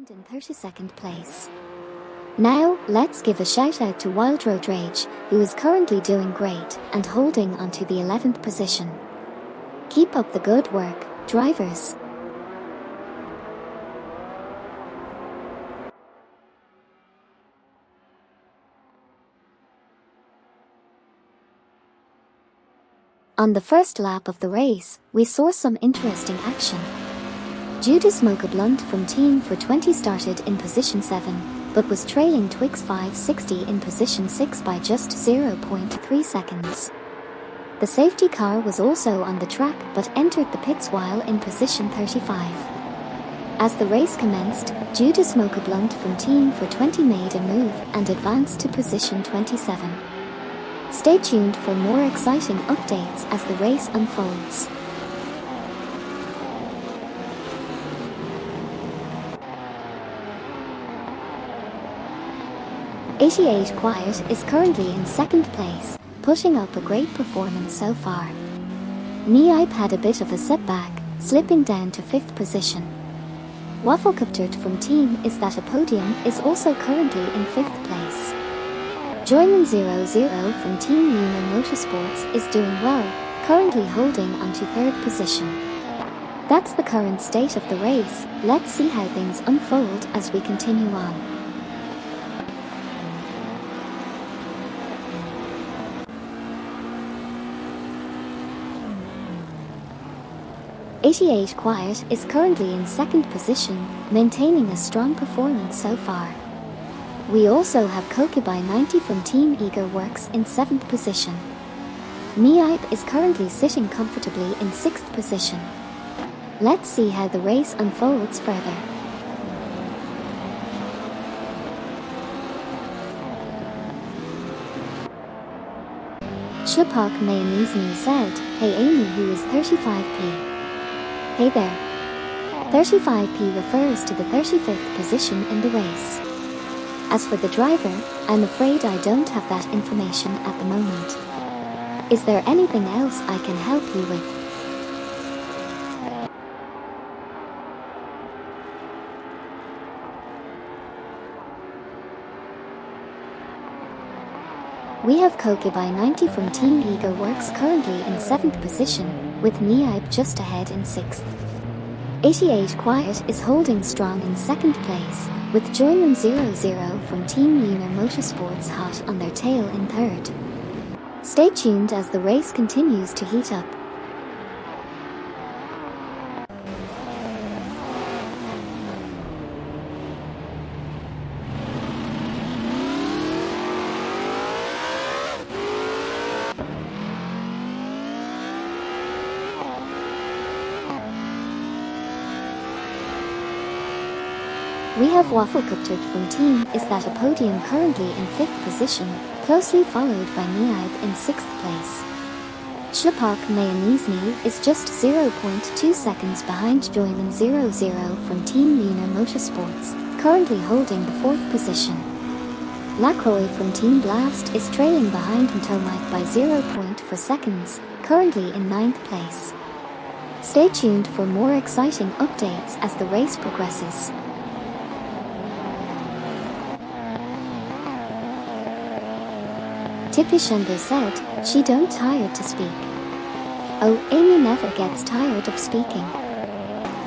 in 32nd place. Now, let's give a shout out to Wild Road Rage, who is currently doing great and holding onto the 11th position. Keep up the good work, drivers. On the first lap of the race, we saw some interesting action. Judas Smoke Blunt from Team for 20 started in position 7, but was trailing Twix 560 in position 6 by just 0.3 seconds. The safety car was also on the track but entered the pits while in position 35. As the race commenced, Judas Smoke Blunt from Team for 20 made a move and advanced to position 27. Stay tuned for more exciting updates as the race unfolds. '88 Quiet is currently in second place, putting up a great performance so far. Nipe had a bit of a setback, slipping down to 5th position. Wafflecuptert from Team is that a podium is also currently in 5th place. Joyman 00 from Team Lunar Motorsports is doing well, currently holding onto 3rd position. That's the current state of the race. Let's see how things unfold as we continue on. '88 Quiet is currently in 2nd position, maintaining a strong performance so far. We also have Kokibai 90 from Team Eager Works in 7th position. Nipe is currently sitting comfortably in 6th position. Let's see how the race unfolds further. Shupak Mayonnaise said, "Hey Amy, who is 35p? Hey there." 35p refers to the 35th position in the race. As for the driver, I'm afraid I don't have that information at the moment. Is there anything else I can help you with? We have Kokibai 90 from Team Eager Works currently in 7th position, with Nipe just ahead in 6th. '88 Quiet is holding strong in 2nd place, with Joyman 00 from Team Lunar Motorsports hot on their tail in 3rd. Stay tuned as the race continues to heat up. We have Wafflecuptert from Team is that a podium currently in 5th position, closely followed by Nipe in 6th place. Shupak Mayonnaise is just 0.2 seconds behind Joyman 00 from Team Lunar Motorsports, currently holding the 4th position. Lacroix from Team Blast is trailing behind Ntomike by 0.4 seconds, currently in 9th place. Stay tuned for more exciting updates as the race progresses. Tipishendo said, "She don't tired to speak." Oh, Amy never gets tired of speaking.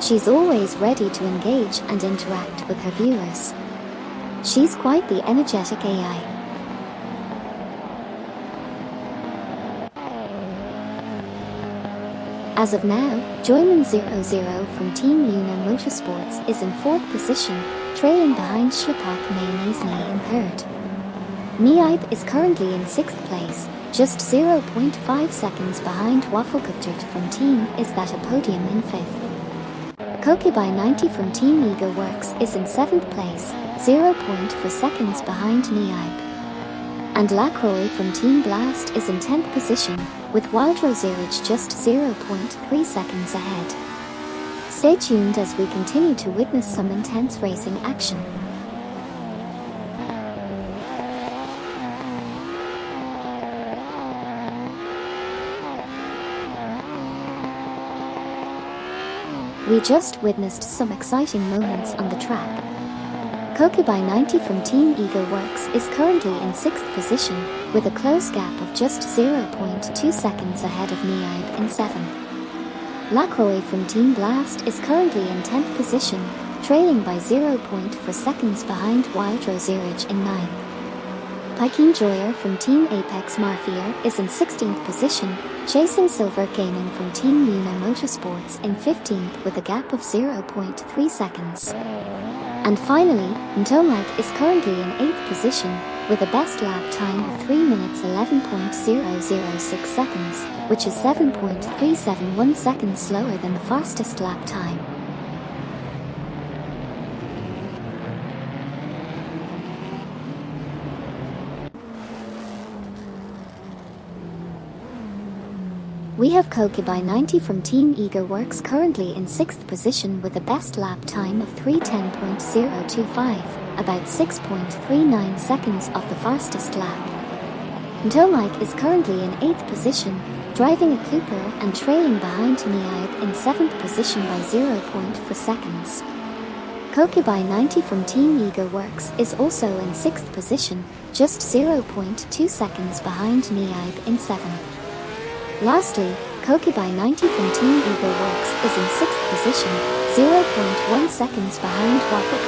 She's always ready to engage and interact with her viewers. She's quite the energetic AI. As of now, Joyman 00 from Team Lunar Motorsports is in 4th position, trailing behind Shupak Mayonnaise in 3rd. Nipe is currently in 6th place, just 0.5 seconds behind Wafflecuptert from Team is that a podium in 5th. Kokibai 90 from Team Eager Works is in 7th place, 0.4 seconds behind Nipe. And Lacroix from Team Blast is in 10th position, with Wild Rosirage just 0.3 seconds ahead. Stay tuned as we continue to witness some intense racing action. We just witnessed some exciting moments on the track. Koki by 90 from Team Ego Works is currently in 6th position, with a close gap of just 0.2 seconds ahead of Niaib in 7th. Lacroix from Team Blast is currently in 10th position, trailing by 0.4 seconds behind Wildro Zurich in 9th. Pikin Joyer from Team Apex Marfier is in 16th position, chasing Silver Gaming from Team Luna Motorsports in 15th with a gap of 0.3 seconds. And finally, Ntomac is currently in 8th position, with a best lap time of 3 minutes 11.006 seconds, which is 7.371 seconds slower than the fastest lap time. We have Koki by 90 from Team Ego Works currently in 6th position with a best lap time of 3:10.025, about 6.39 seconds off the fastest lap. Ntomac is currently in 8th position, driving a Cooper and trailing behind Niaib in 7th position by 0.4 seconds. Koki by 90 from Team Ego Works is also in 6th position, just 0.2 seconds behind Niaib in 7th. Lastly, Koki by 90 from Team Ego Works is in 6th position, 0.1 seconds behind Waffle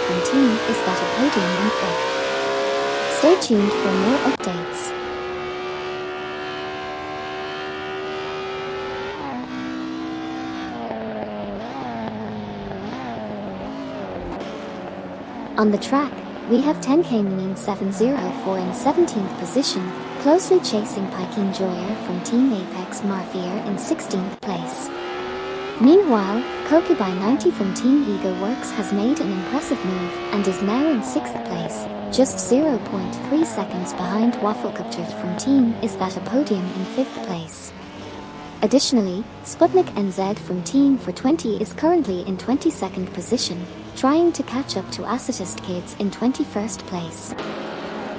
from Team Is That a Podium in 5th. Stay tuned for more updates. On the track, we have 10K Meaning 704 in 17th position, closely chasing Pikin Joyer from Team Apex Marfier in 16th place. Meanwhile, Koki by 90 from Team Ego Works has made an impressive move and is now in 6th place, just 0.3 seconds behind Wafflecuptert from Team Is That a Podium in 5th place. Additionally, Sputnik NZ from Team for 20 is currently in 22nd position, trying to catch up to Assetto Kids in 21st place.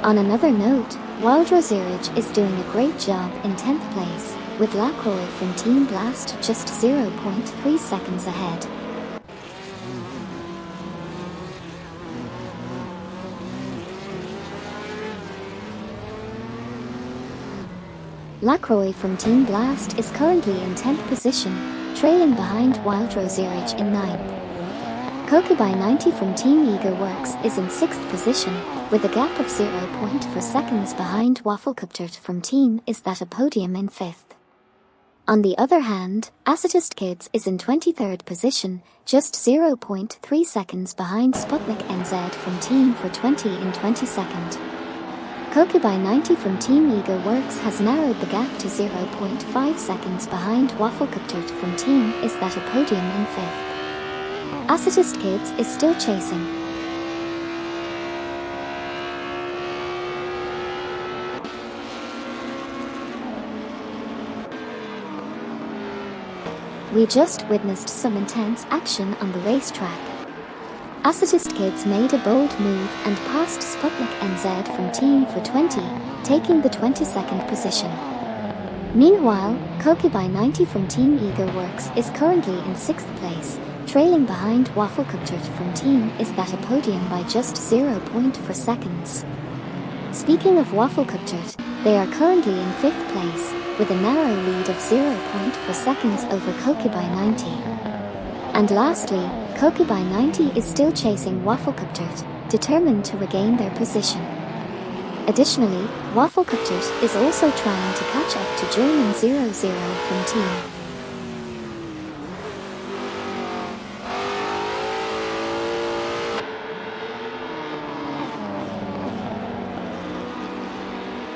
On another note, Wildro Zurich is doing a great job in 10th place, with Lacroix from Team Blast just 0.3 seconds ahead. Lacroix from Team Blast is currently in 10th position, trailing behind Wildro Zurich in 9th. Koki by 90 from Team Ego Works is in 6th position, with a gap of 0.4 seconds behind Wafflecuptert from Team Is That a Podium in 5th. On the other hand, Assetto Kids is in 23rd position, just 0.3 seconds behind Sputnik NZ from Team for 20 in 22nd. Koki by 90 from Team Ego Works has narrowed the gap to 0.5 seconds behind Wafflecuptert from Team Is That a Podium in 5th. Assetto Kids is still chasing. We just witnessed some intense action on the racetrack. Assetto Kids made a bold move and passed Sputnik NZ from Team for 20, taking the 22nd position. Meanwhile, Koki by 90 from Team Ego Works is currently in 6th place, trailing behind Wafflecuptert from Team Is That a Podium by just 0.4 seconds. Speaking of Wafflecuptert, they are currently in 5th place, with a narrow lead of 0.4 seconds over Koki by 90. And lastly, Koki by 90 is still chasing Wafflecuptert, determined to regain their position. Additionally, Wafflecuptert is also trying to catch up to German 00 from Team.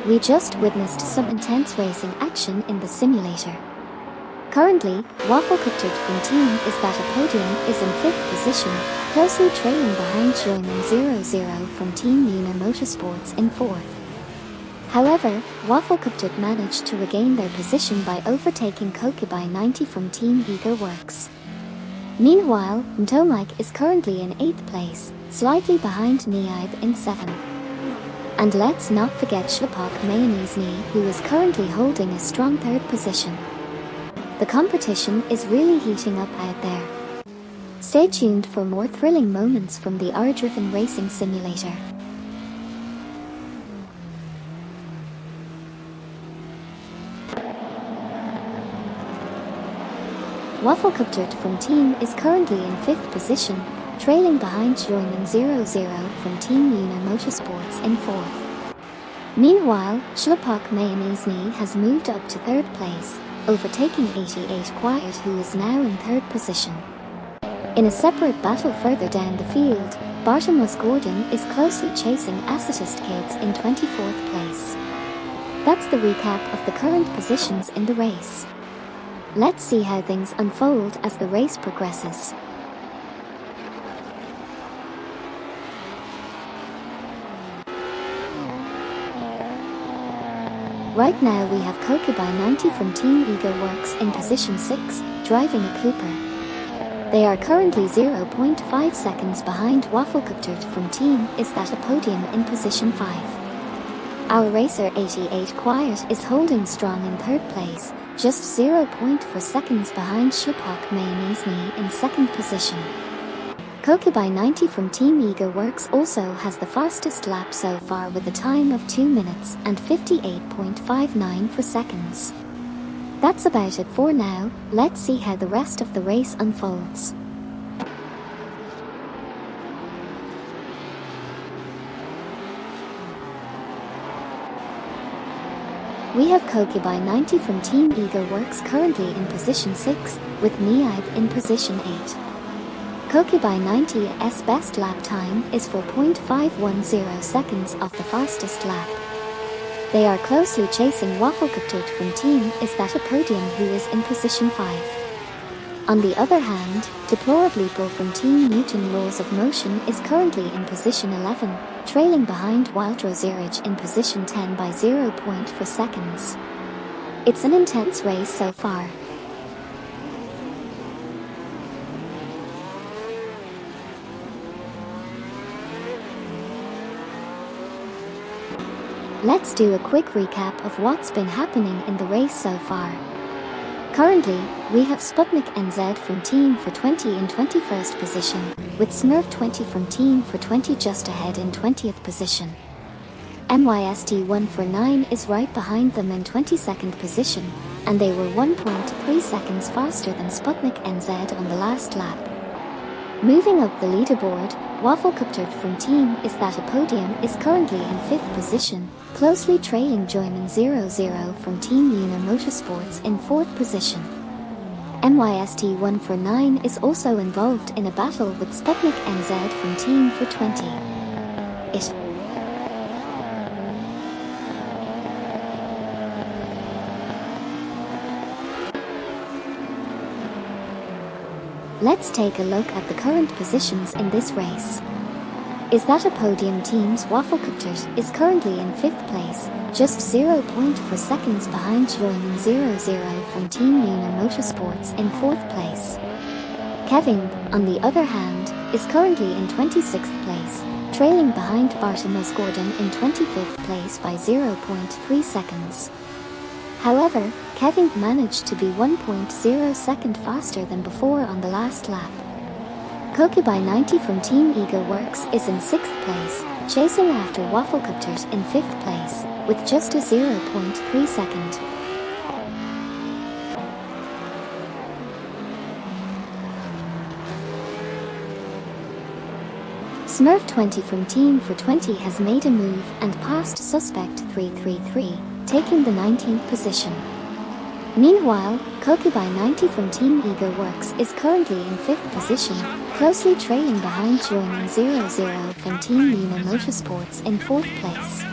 We just witnessed some intense racing action in the simulator. Currently, Wafflecuptert from Team Is That a Podium is in 5th position, closely trailing behind German 00 from Team Luna Motorsports in 4th. However, Wafflecuptert managed to regain their position by overtaking Koki by 90 from Team Ego Works. Meanwhile, Ntomac is currently in 8th place, slightly behind Niaib in 7th. And let's not forget Schlepak Mayonnaise-Knee, who is currently holding a strong 3rd position. The competition is really heating up out there. Stay tuned for more thrilling moments from the R-driven racing simulator. Wafflecopter from Team is currently in 5th position, trailing behind Joyman 00 from Team Una Motorsports in 4th. Meanwhile, Schlepak Mayonnaise has moved up to 3rd place, overtaking 88 Quiet, who is now in 3rd position. In a separate battle further down the field, Bartimaeus Gordon is closely chasing Assetto Kids in 24th place. That's the recap of the current positions in the race. Let's see how things unfold as the race progresses. Right now we have Kokubai 90 from Team Ego Works in position 6, driving a Cooper. They are currently 0.5 seconds behind Wafflecopter from Team Is That a Podium in position 5. Our racer 88 Quiet is holding strong in 3rd place, just 0.4 seconds behind Schlepak Mayonnaise in 2nd position. Kokubai 90 from Team Ego Works also has the fastest lap so far with a time of 2 minutes and 58.59 seconds. That's about it for now. Let's see how the rest of the race unfolds. We have Kokubai 90 from Team Ego Works currently in position 6, with Niaib in position 8. Kokubai 90's best lap time is 4.510 seconds off the fastest lap. They are closely chasing Wafflecopter from Team Is That a Podium, who is in position 5. On the other hand, Deplorably Bull from Team Newton Laws of Motion is currently in position 11, trailing behind Wildro Zurich in position 10 by 0.4 seconds. It's an intense race so far. Let's do a quick recap of what's been happening in the race so far. Currently, we have Sputnik NZ from Team for 20 in 21st position, with Smurf 20 from Team for 20 just ahead in 20th position. MYST 149 is right behind them in 22nd position, and they were 1.3 seconds faster than Sputnik NZ on the last lap. Moving up the leaderboard, Wafflecopter from Team Is That a Podium is currently in 5th position, closely trailing Joyman 00 from Team Una Motorsports in 4th position. MYST 149 is also involved in a battle with Sputnik NZ from Team for 20. Let's take a look at the current positions in this race. Is That a Podium Team's Wafflecopter is currently in 5th place, just 0.4 seconds behind Joyman 00 from Team Una Motorsports in 4th place. Kevin, on the other hand, is currently in 26th place, trailing behind Bartimaeus Gordon in 25th place by 0.3 seconds. However, Kevin managed to be 1.0 second faster than before on the last lap. Kokubai 90 from Team Ego Works is in 6th place, chasing after Wafflecopter in 5th place, with just a 0.3 second. Smurf 20 from Team for 20 has made a move and passed Suspect 333, taking the 19th position. Meanwhile, Kokubai 90 from Team Ego Works is currently in 5th position, closely trailing behind Joyman 00 from Team Una Motorsports in 4th place.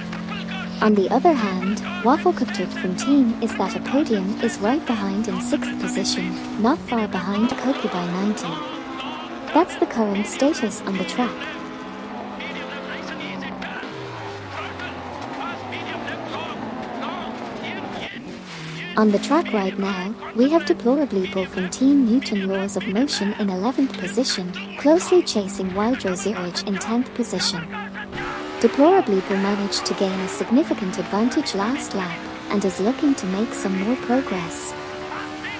On the other hand, Wafflecopter from Team Is That a Podium is right behind in 6th position, not far behind Kokubai 90. That's the current status on the track. On the track right now, we have Deplorably Bull from Team Newton Laws of Motion in 11th position, closely chasing Wildro Zurich in 10th position. Deplorably Bull managed to gain a significant advantage last lap, and is looking to make some more progress.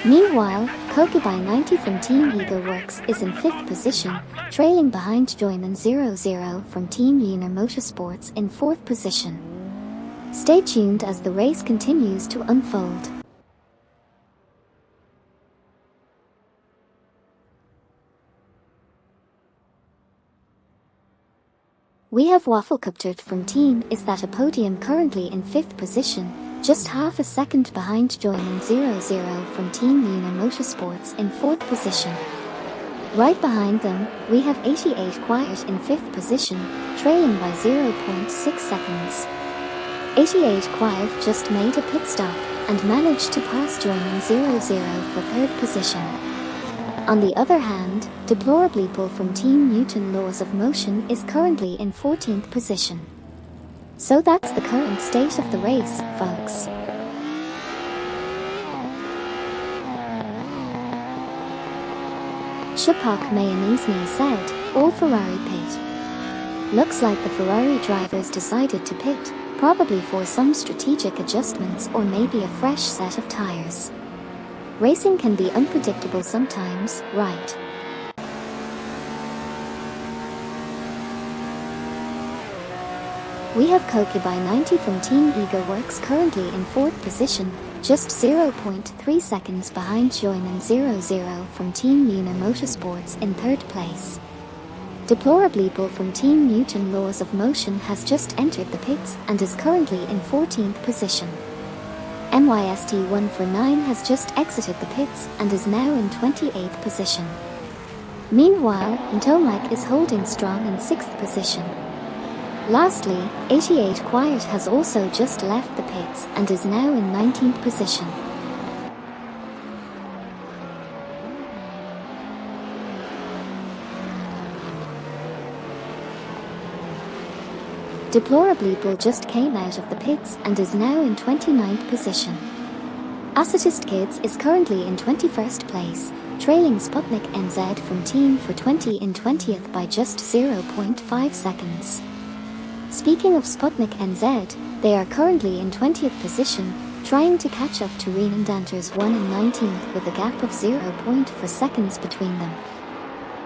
Meanwhile, Kokubai 90 from Team Ego Works is in 5th position, trailing behind Joyman 00 from Team Lunar Motorsports in 4th position. Stay tuned as the race continues to unfold. We have Wafflecopter from Team Is That a Podium currently in 5th position, just half a second behind Joyman 00 from Team Lunar Motorsports in 4th position. Right behind them, we have 88 Quiet in 5th position, trailing by 0.6 seconds. 88 Quiet just made a pit stop and managed to pass Joyman 00 for 3rd position. On the other hand, Deplorably Bull from Team Newton Laws of Motion is currently in 14th position. So that's the current state of the race, folks. Shupak Mayonnaise said, "All Ferrari pit." Looks like the Ferrari drivers decided to pit, probably for some strategic adjustments or maybe a fresh set of tires. Racing can be unpredictable sometimes, right? We have Kokubai 90 from Team Ego Works currently in 4th position, just 0.3 seconds behind Joyman 00 from Team Lunar Motorsports in 3rd place. Deplorably Bull from Team Newton Laws of Motion has just entered the pits and is currently in 14th position. MYST149 has just exited the pits and is now in 28th position. Meanwhile, Ntomac is holding strong in 6th position. Lastly, 88 Quiet has also just left the pits and is now in 19th position. Deplorably Bull just came out of the pits and is now in 29th position. Assetto Kids is currently in 21st place, trailing Sputnik NZ from Team for 20 in 20th by just 0.5 seconds. Speaking of Sputnik NZ, they are currently in 20th position, trying to catch up to Renandanter's 1 in 19th with a gap of 0.4 seconds between them.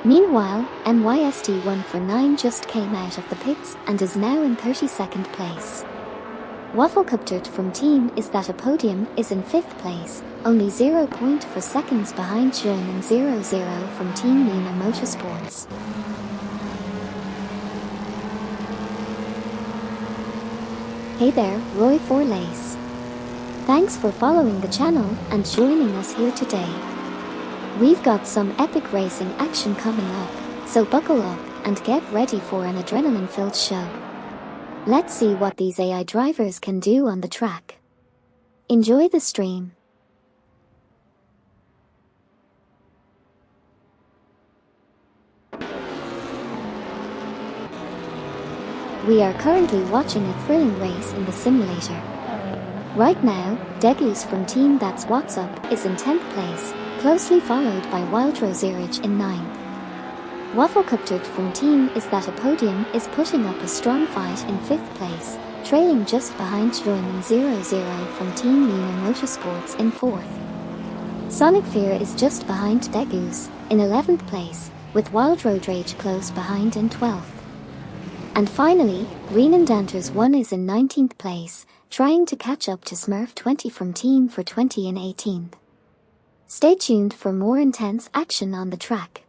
Meanwhile, MYST149 just came out of the pits and is now in 32nd place. Wafflecopter from Team Is That a Podium is in 5th place, only 0.4 seconds behind German 00 from Team Lunar Motorsports. Hey there, Roy Forlace. Thanks for following the channel and joining us here today. We've got some epic racing action coming up, so buckle up and get ready for an adrenaline-filled show. Let's see what these AI drivers can do on the track. Enjoy the stream. We are currently watching a thrilling race in the simulator. Right now, Degus from Team That's What's Up is in 10th place, closely followed by Wildro Zurich in 9th. Wafflecopter from Team Is That a Podium is putting up a strong fight in 5th place, trailing just behind Joyman 00 from Team Lunar Motorsports in 4th. Sonic Fear is just behind Degus, in 11th place, with Wildro Rage close behind in 12th. And finally, Renandanter's 1 is in 19th place, trying to catch up to Smurf 20 from Team for 20 in 18th. Stay tuned for more intense action on the track.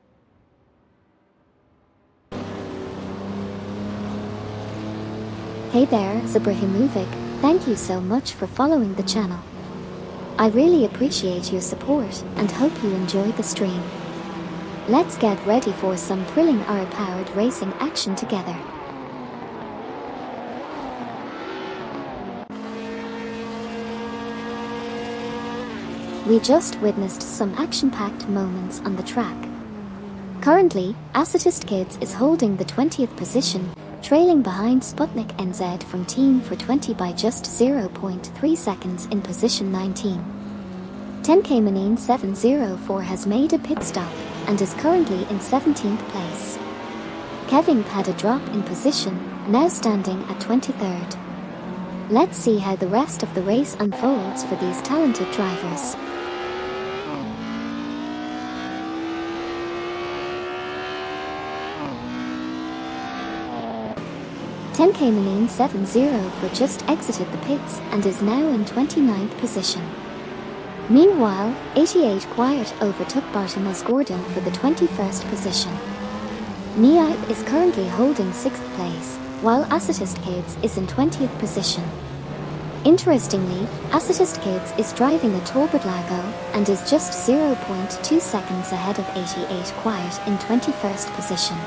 Hey there, Zabrahimovic, thank you so much for following the channel. I really appreciate your support and hope you enjoy the stream. Let's get ready for some thrilling AI-powered racing action together. We just witnessed some action-packed moments on the track. Currently, Assetto Kids is holding the 20th position, trailing behind Sputnik NZ from Team for 20 by just 0.3 seconds in position 19. 10K Manine 704 has made a pit stop and is currently in 17th place. Kevin had a drop in position, now standing at 23rd. Let's see how the rest of the race unfolds for these talented drivers. 10K Manine 7-0 for just exited the pits and is now in 29th position. Meanwhile, 88 Quiet overtook Bartimaeus Gordon for the 21st position. Niaib is currently holding 6th place, while Assetto Kids is in 20th position. Interestingly, Assetto Kids is driving a Torbert Lago and is just 0.2 seconds ahead of 88 Quiet in 21st position.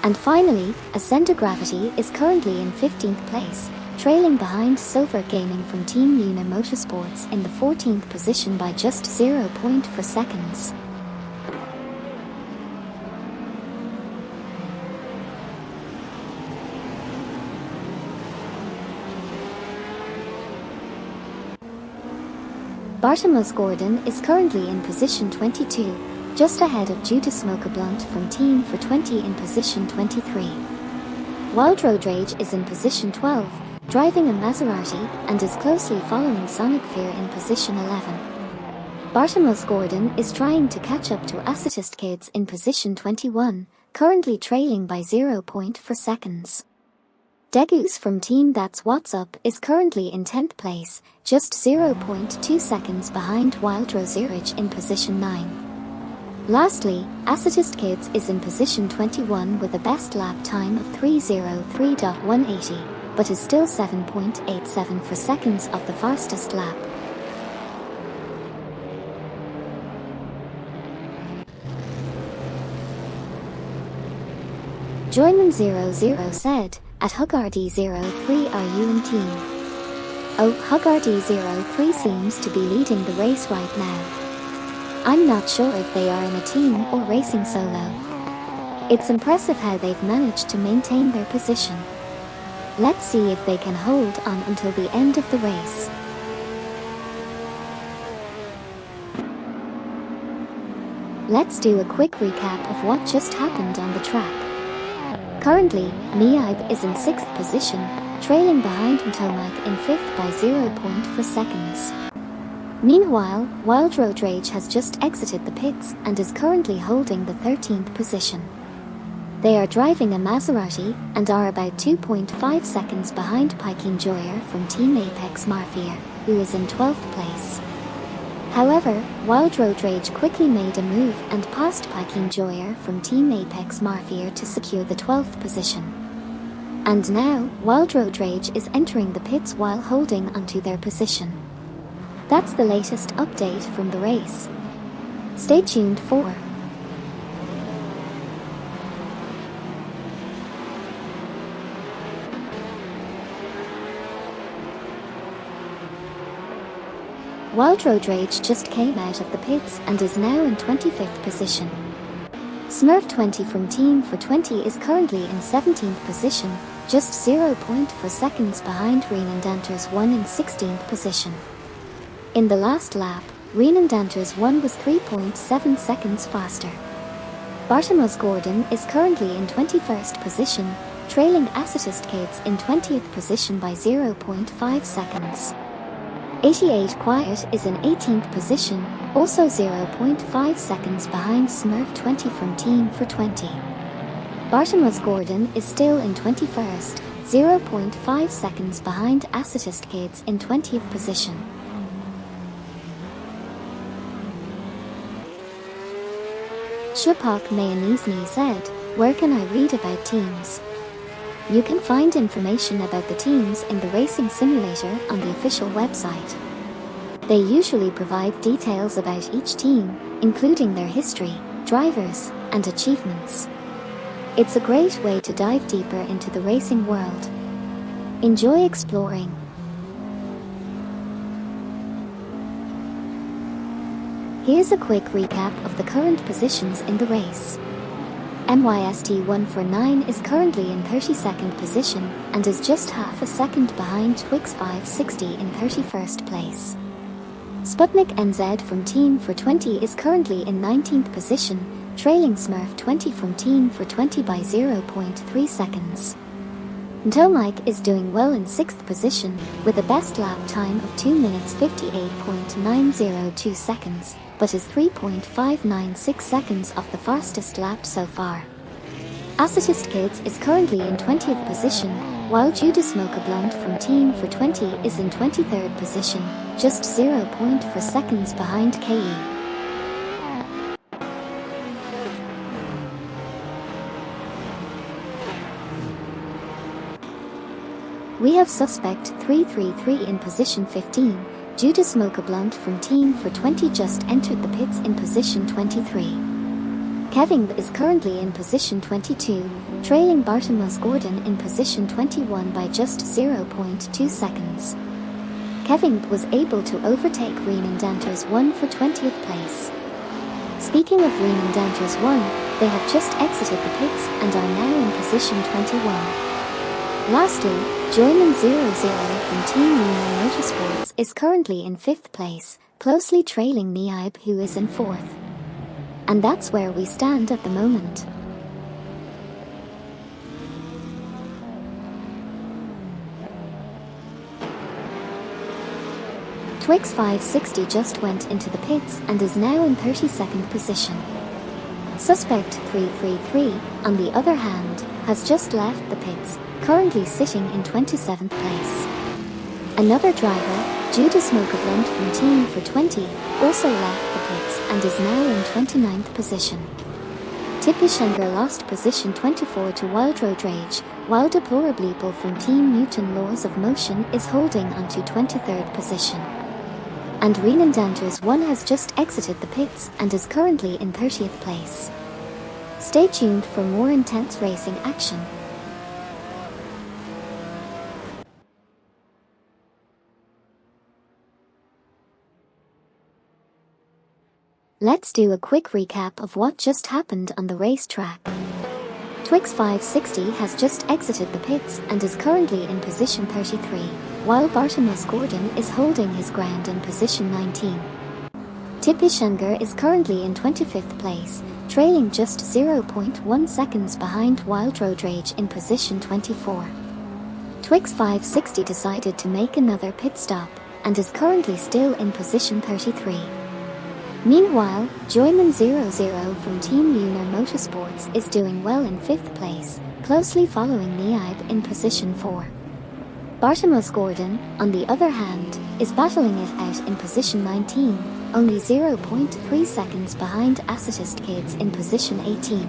And finally, Ascender Gravity is currently in 15th place, trailing behind Silver Gaming from Team Luna Motorsports in the 14th position by just 0.4 seconds. Bartimaeus Gordon is currently in position 22, just ahead of Judas Smoker Blunt from Team for 20 in position 23. Wild Road Rage is in position 12, driving a Maserati, and is closely following Sonic Fear in position 11. Bartimaeus Gordon is trying to catch up to Assetto Kids in position 21, currently trailing by 0.4 seconds. Degus from Team That's What's Up is currently in 10th place, just 0.2 seconds behind Wild Rosirage in position 9. Lastly, Assetto Kids is in position 21 with a best lap time of 3:03.180, but is still 7.87 seconds off the fastest lap. Joyman00 said, "At Hugardy03 are you in team?" Oh, Hugardy03 seems to be leading the race right now. I'm not sure if they are in a team or racing solo. It's impressive how they've managed to maintain their position. Let's see if they can hold on until the end of the race. Let's do a quick recap of what just happened on the track. Currently, Niaib is in 6th position, trailing behind Ntomac in 5th by 0.4 seconds. Meanwhile, Wild Road Rage has just exited the pits and is currently holding the 13th position. They are driving a Maserati and are about 2.5 seconds behind Pike Enjoyer from Team Apex Mafia, who is in 12th place. However, Wild Road Rage quickly made a move and passed Pike Enjoyer from Team Apex Mafia to secure the 12th position. And now, Wild Road Rage is entering the pits while holding onto their position. That's the latest update from the race. Stay tuned for Wild Road Rage just came out of the pits and is now in 25th position. Smurf20 from Team for 20 is currently in 17th position, just 0.4 seconds behind Renandanters 1 in 16th position. In the last lap, Renandanters 1 was 3.7 seconds faster. Bartimaeus Gordon is currently in 21st position, trailing Assetto Kids in 20th position by 0.5 seconds. 88 Quiet is in 18th position, also 0.5 seconds behind Smurf20 from Team for 20. Bartimaeus Gordon is still in 21st, 0.5 seconds behind Assetto Kids in 20th position. Shupak Mayanizny said, "Where can I read about teams?" You can find information about the teams in the racing simulator on the official website. They usually provide details about each team, including their history, drivers, and achievements. It's a great way to dive deeper into the racing world. Enjoy exploring. Here's a quick recap of the current positions in the race. MYST149 is currently in 32nd position and is just half a second behind Twix 560 in 31st place. Sputnik NZ from Team for 20 is currently in 19th position, trailing Smurf20 from Team for 20 by 0.3 seconds. Ntomac is doing well in 6th position, with a best lap time of 2 minutes 58.902 seconds, but is 3.596 seconds off the fastest lap so far. Assetto Kids is currently in 20th position, while Judas Mocha Blunt from Team for 20 is in 23rd position, just 0.4 seconds behind KE. We have suspect 333 in position 15, Judas Mocha Blunt from Team for 20 just entered the pits in position 23. Kevin is currently in position 22, trailing Bartimaeus Gordon in position 21 by just 0.2 seconds. Kevin was able to overtake Renan Danters 1 for 20th place. Speaking of Renan Danters 1, they have just exited the pits and are now in position 21. Lastly, Joyman 00 from Team Luna Motorsports is currently in 5th place, closely trailing Niaib, who is in 4th. And that's where we stand at the moment. Twix 560 just went into the pits and is now in 32nd position. Suspect 333, on the other hand, has just left the pits, currently sitting in 27th place. Another driver, Judas Mocha Blunt from Team for 20, also left the pits and is now in 29th position. Tippy Schenker lost position 24 to Wild Road Rage, while Deplorable from Team Newton Laws of Motion is holding onto 23rd position. And Renan Danters 1 has just exited the pits and is currently in 30th place. Stay tuned for more intense racing action. Let's do a quick recap of what just happened on the racetrack. Twix 560 has just exited the pits and is currently in position 33, while Bartimaeus Gordon is holding his ground in position 19. Tippy Schenker is currently in 25th place, trailing just 0.1 seconds behind Wild Road Rage in position 24. Twix 560 decided to make another pit stop and is currently still in position 33. Meanwhile, Joyman 00 from Team Lunar Motorsports is doing well in 5th place, closely following Niaib in position 4. Bartimaeus Gordon, on the other hand, is battling it out in position 19, only 0.3 seconds behind Assetto Kids in position 18.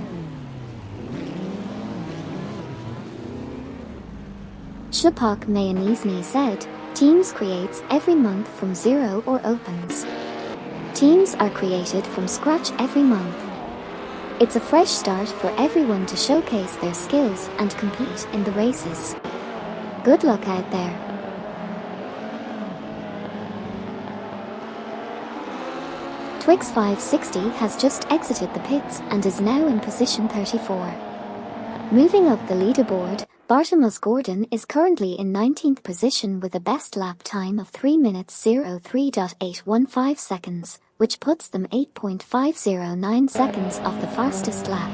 Shupak Mayanizny said, "Teams creates every month from zero or opens. Teams are created from scratch every month. It's a fresh start for everyone to showcase their skills and compete in the races. Good luck out there." Twix 560 has just exited the pits and is now in position 34. Moving up the leaderboard, Bartimaeus Gordon is currently in 19th position with a best lap time of 3 minutes 03.815 seconds, which puts them 8.509 seconds off the fastest lap.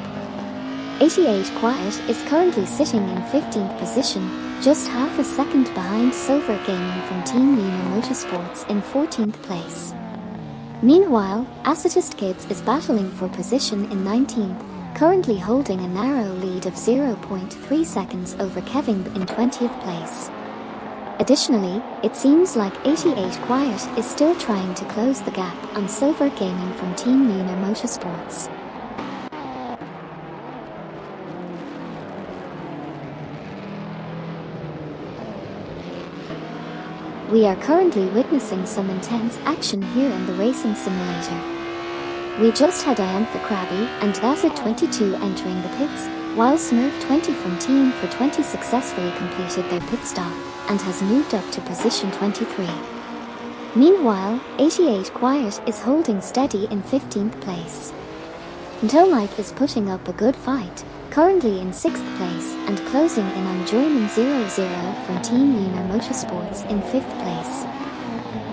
88 Quiet is currently sitting in 15th position, just half a second behind Silver Gaming from Team Lunar Motorsports in 14th place. Meanwhile, Assetto Kids is battling for position in 19th, currently holding a narrow lead of 0.3 seconds over Kevin in 20th place. Additionally, it seems like 88 Quiet is still trying to close the gap on Silver Gaming from Team Lunar Motorsports. We are currently witnessing some intense action here in the racing simulator. We just had Iamp the Krabby and Dazit22 entering the pits, while Smurf20 from Team for 20 successfully completed their pit stop and has moved up to position 23. Meanwhile, 88 Quiet is holding steady in 15th place. Ntomike is putting up a good fight, currently in 6th place and closing in on Joyman 00 from Team Lunar Motorsports in 5th place.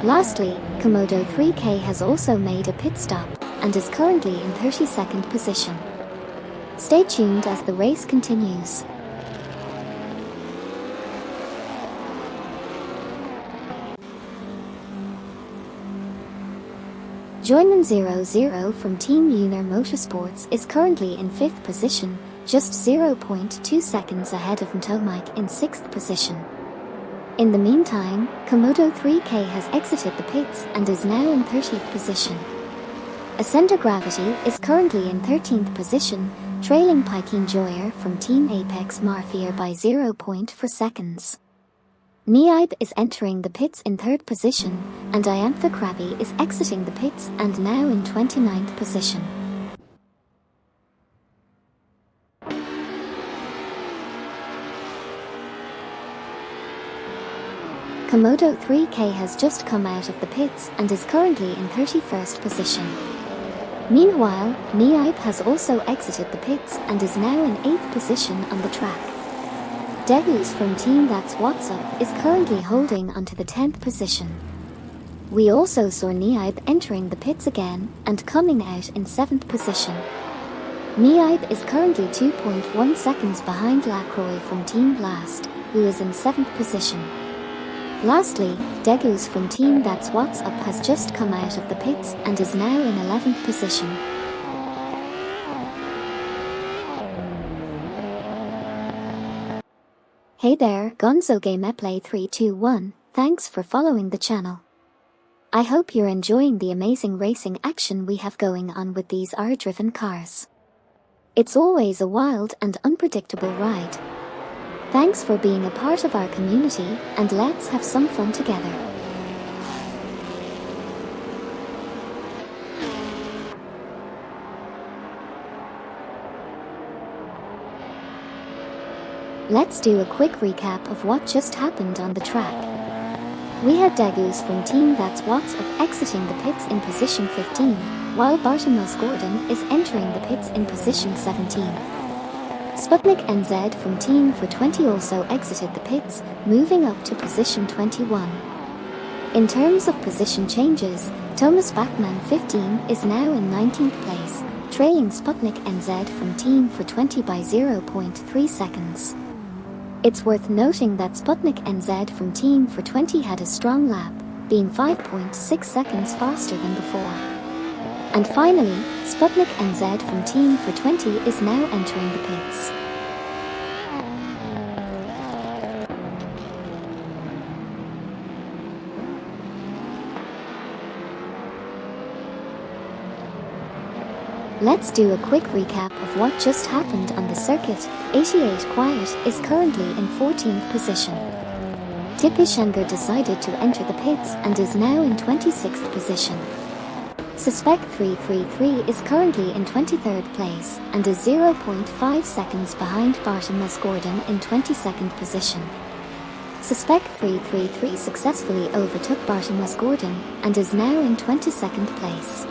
Lastly, Komodo 3K has also made a pit stop and is currently in 32nd position. Stay tuned as the race continues. Joyman 00 from Team Lunar Motorsports is currently in 5th position, just 0.2 seconds ahead of Ntomic in 6th position. In the meantime, Komodo 3K has exited the pits and is now in 30th position. Assetto Gravity is currently in 13th position, trailing Pikin Joyer from Team Apex Marfir by 0.4 seconds. Niaib is entering the pits in 3rd position, and Iantha Krabi is exiting the pits and now in 29th position. Komodo 3K has just come out of the pits and is currently in 31st position. Meanwhile, Niaib has also exited the pits and is now in 8th position on the track. Degus from Team That's What's Up is currently holding onto the 10th position. We also saw Niaib entering the pits again and coming out in 7th position. Niaib is currently 2.1 seconds behind Lacroix from Team Blast, who is in 7th position. Lastly, Degus from Team That's What's Up has just come out of the pits and is now in 11th position. Hey there, Gonzo Gameplay 321, thanks for following the channel. I hope you're enjoying the amazing racing action we have going on with these R-driven cars. It's always a wild and unpredictable ride. Thanks for being a part of our community, and let's have some fun together. Let's do a quick recap of what just happened on the track. We had Degus from Team That's What's Up exiting the pits in position 15, while Bartimaeus Gordon is entering the pits in position 17. Sputnik NZ from Team for 20 also exited the pits, moving up to position 21. In terms of position changes, Thomas Bachmann 15 is now in 19th place, trailing Sputnik NZ from Team for 20 by 0.3 seconds. It's worth noting that Sputnik NZ from Team for 20 had a strong lap, being 5.6 seconds faster than before. And finally, Sputnik NZ from Team for 20 is now entering the pits. Let's do a quick recap of what just happened on the circuit. 88 Quiet is currently in 14th position. Tipi Schenker decided to enter the pits and is now in 26th position. Suspect 333 is currently in 23rd place and is 0.5 seconds behind Bartimaeus Gordon in 22nd position. Suspect 333 successfully overtook Bartimaeus Gordon and is now in 22nd place.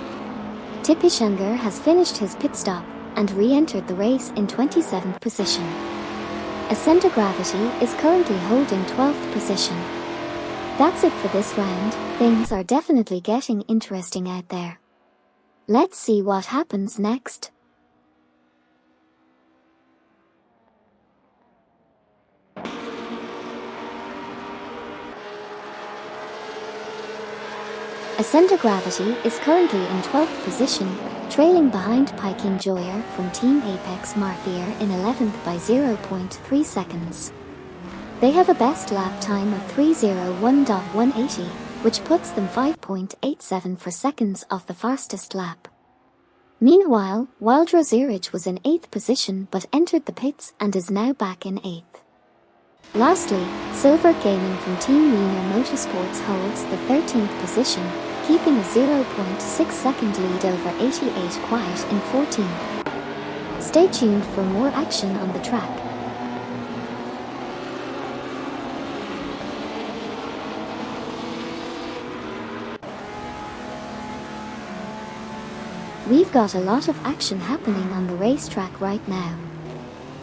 Tipi Schenker has finished his pit stop and re-entered the race in 27th position. Assetto Gravity is currently holding 12th position. That's it for this round. Things are definitely getting interesting out there. Let's see what happens next. Assetto Gravity is currently in 12th position, trailing behind Pikin Joyer from Team Apex Marfir in 11th by 0.3 seconds. They have a best lap time of 3:01.180, which puts them 5.87 seconds off the fastest lap. Meanwhile, Wildro Zurich was in 8th position but entered the pits and is now back in 8th. Lastly, Silver Gaming from Team Lunar Motorsports holds the 13th position, keeping a 0.6 second lead over 88 Quiet in 14th. Stay tuned for more action on the track. We've got a lot of action happening on the racetrack right now.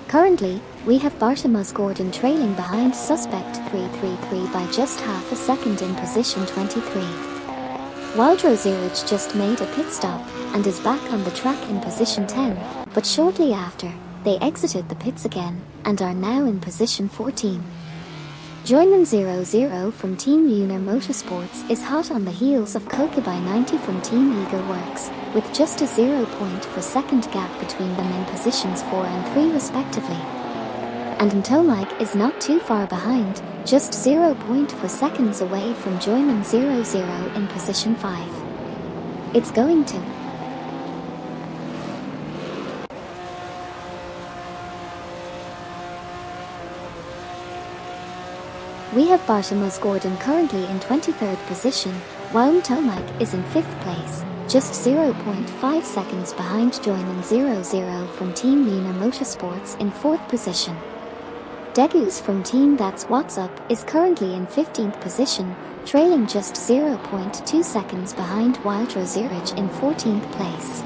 Currently, we have Bartimaeus Gordon trailing behind Suspect 333 by just half a second in position 23. Wildro Zurich just made a pit stop and is back on the track in position 10, but shortly after, they exited the pits again and are now in position 14. Joyman 00 from Team Lunar Motorsports is hot on the heels of Kokubai 90 from Team Eager Works, with just a 0.4-second gap between them in positions 4 and 3 respectively. And Ntomike is not too far behind, just 0.4 seconds away from Joyman 00 in position 5. It's going to We have Bartimaeus Gordon currently in 23rd position, while Ntomike is in 5th place, just 0.5 seconds behind Joyman 00 from Team Lunar Motorsports in 4th position. Degus from Team That's What's Up is currently in 15th position, trailing just 0.2 seconds behind Wildro Zurich in 14th place.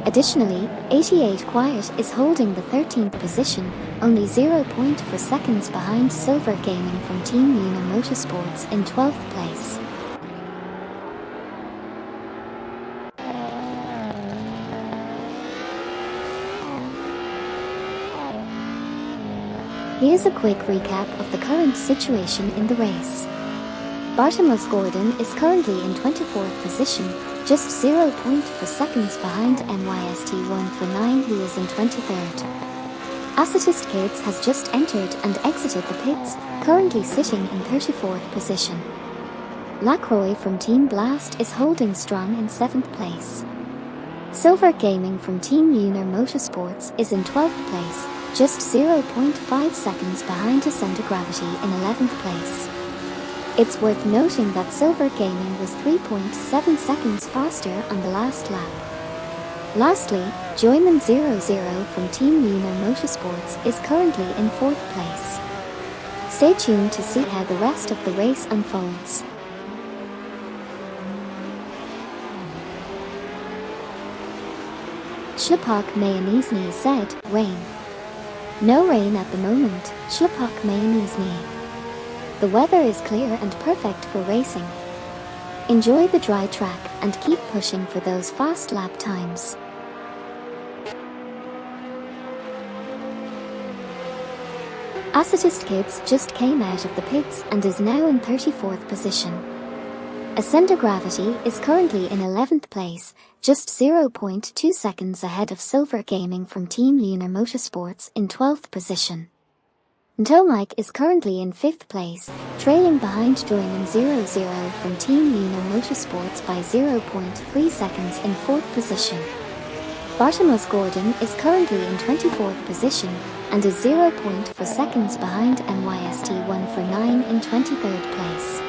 Additionally, 88 Quiet is holding the 13th position, only 0.4 seconds behind Silver Gaming from Team Lunar Motorsports in 12th place. Here's a quick recap of the current situation in the race. Bartimaeus Gordon is currently in 24th position, just 0.4 seconds behind NYST149 who is in 23rd. Assetto Kids has just entered and exited the pits, currently sitting in 34th position. Lacroix from Team Blast is holding strong in 7th place. Silver Gaming from Team Lunar Motorsports is in 12th place, just 0.5 seconds behind Assetto Gravity in 11th place. It's worth noting that Silver Gaming was 3.7 seconds faster on the last lap. Lastly, Joyman 00 from Team Lunar Motorsports is currently in 4th place. Stay tuned to see how the rest of the race unfolds. Ślepak Majonizny said, rain. No rain at the moment, Ślepak Majonizny. The weather is clear and perfect for racing. Enjoy the dry track and keep pushing for those fast lap times. Assetto Kids just came out of the pits and is now in 34th position. Assetto Gravity is currently in 11th place, just 0.2 seconds ahead of Silver Gaming from Team Lunar Motorsports in 12th position. Ntomike is currently in 5th place, trailing behind Joyman 00 from Team Lunar Motorsports by 0.3 seconds in 4th position. Bartimaeus Gordon is currently in 24th position and is 0.4 seconds behind NYST149 in 23rd place.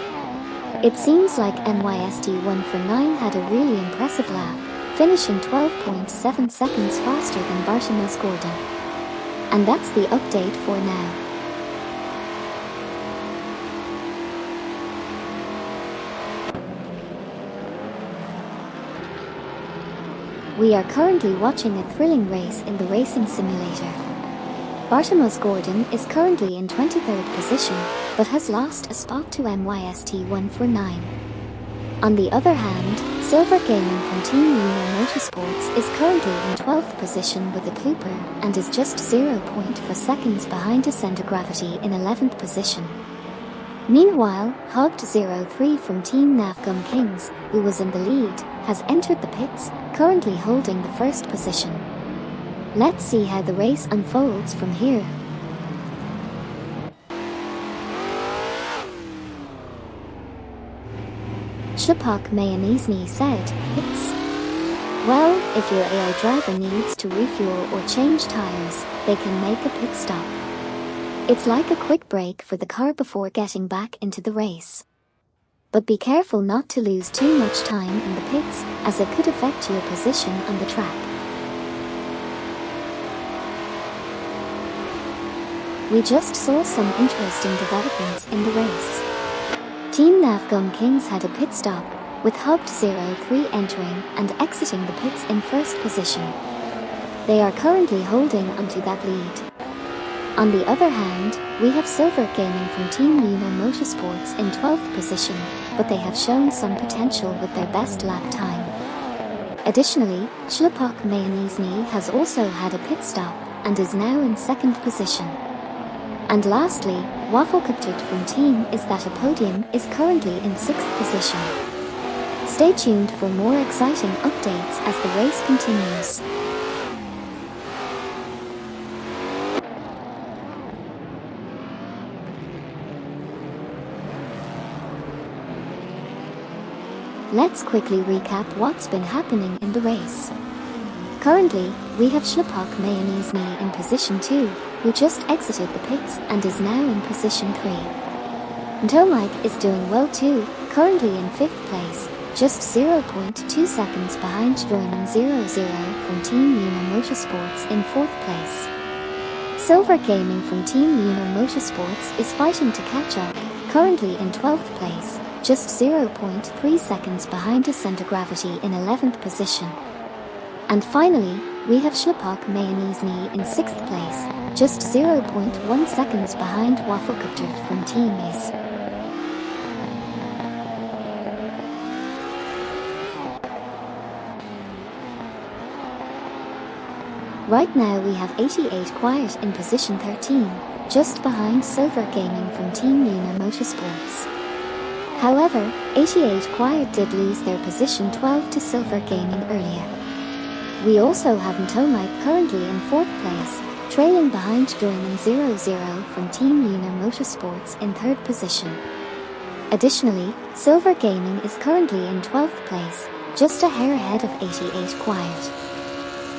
It seems like NYST149 had a really impressive lap, finishing 12.7 seconds faster than Bartimaeus Gordon. And that's the update for now. We are currently watching a thrilling race in the racing simulator. Bartimaeus Gordon is currently in 23rd position, but has lost a spot to NYST149. On the other hand, Silver Gaming from Team Lunar Motorsports is currently in 12th position with a Cooper and is just 0.4 seconds behind Assetto Gravity in 11th position. Meanwhile, Hogged03 from Team Navgum Kings, who was in the lead, has entered the pits, currently holding the 1st position. Let's see how the race unfolds from here. Ślepak Majonizny said, pits. Well, if your AI driver needs to refuel or change tires, they can make a pit stop. It's like a quick break for the car before getting back into the race. But be careful not to lose too much time in the pits, as it could affect your position on the track. We just saw some interesting developments in the race. Team Navgum Kings had a pit stop, with Hogged03 entering and exiting the pits in 1st position. They are currently holding onto that lead. On the other hand, we have Silver Gaming from Team Lunar Motorsports in 12th position, but they have shown some potential with their best lap time. Additionally, Ślepak Majonizny has also had a pit stop and is now in 2nd position. And lastly, Wafflecuptert from Team Is That a Podium is currently in 6th position. Stay tuned for more exciting updates as the race continues. Let's quickly recap what's been happening in the race. Currently, we have Schlepak Mayonnaise in position 2, who just exited the pits and is now in position 3. Ntomike is doing well too, currently in 5th place, just 0.2 seconds behind Joyman 00 from Team Una Motorsports in 4th place. Silver Gaming from Team Una Motorsports is fighting to catch up, currently in 12th place, just 0.3 seconds behind Assetto Gravity in 11th position. And finally, we have Schlepak Mayonnaise in 6th place, just 0.1 seconds behind Wafflecuptert from Team Is. Right now we have 88 Quiet in position 13, just behind Silver Gaming from Team Una Motorsports. However, 88 Quiet did lose their position 12 to Silver Gaming earlier. We also have Ntomike currently in 4th place, trailing behind Joyman 00 from Team Una Motorsports in 3rd position. Additionally, Silver Gaming is currently in 12th place, just a hair ahead of 88 Quiet.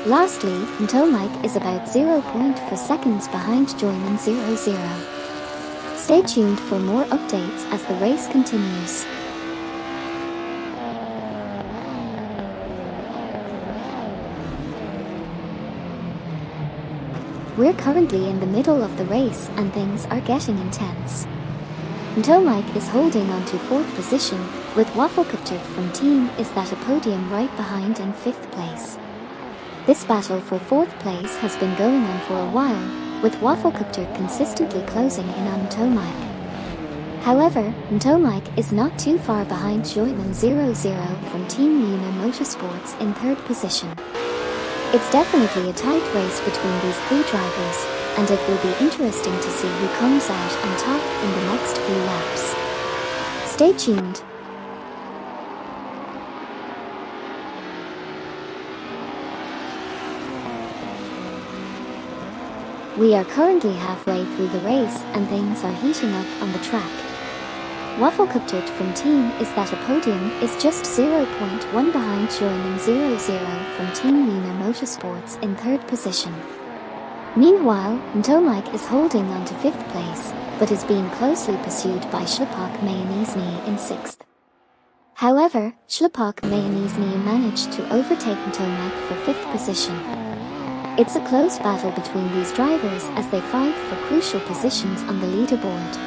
Lastly, Ntomike is about 0.4 seconds behind Joyman 00. Stay tuned for more updates as the race continues. We're currently in the middle of the race and things are getting intense. Ntomike is holding on to 4th position, with Wafflecuptert from Team Is That a Podium right behind in 5th place. This battle for 4th place has been going on for a while, with Wafflecuptert consistently closing in on Ntomike. However, Ntomike is not too far behind Joyman 00 from Team Una Motorsports in 3rd position. It's definitely a tight race between these 3 drivers, and it will be interesting to see who comes out on top in the next few laps. Stay tuned. We are currently halfway through the race and things are heating up on the track. Wafflecuptert from Team Is That a Podium is just 0.1 behind Joyman 00 from Team Una Motorsports in 3rd position. Meanwhile, Ntomike is holding on to 5th place, but is being closely pursued by Schlepak Mayonnaise in 6th. However, Schlepak Mayonnaise managed to overtake Ntomike for 5th position. It's a close battle between these drivers as they fight for crucial positions on the leaderboard.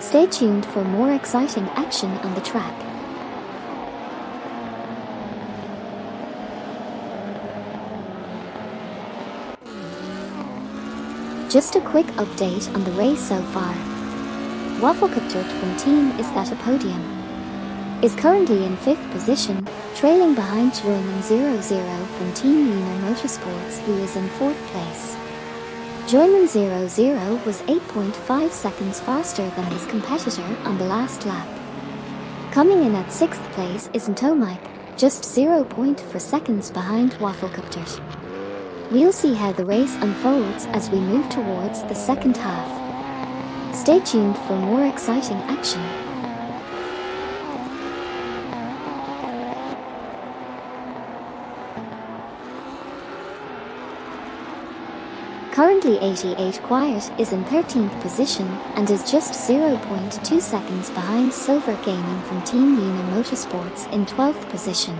Stay tuned for more exciting action on the track. Just a quick update on the race so far. Wafflecuptert from Team Is That a Podium is currently in 5th position, trailing behind Joyman 00 from Team Una Motorsports, who is in 4th place. Joyman 00 was 8.5 seconds faster than his competitor on the last lap. Coming in at 6th place is Ntomike, just 0.4 seconds behind Wafflecuptert. We'll see how the race unfolds as we move towards the second half. Stay tuned for more exciting action. Currently 88 Quiet is in 13th position and is just 0.2 seconds behind Silver Gaming from Team Una Motorsports in 12th position.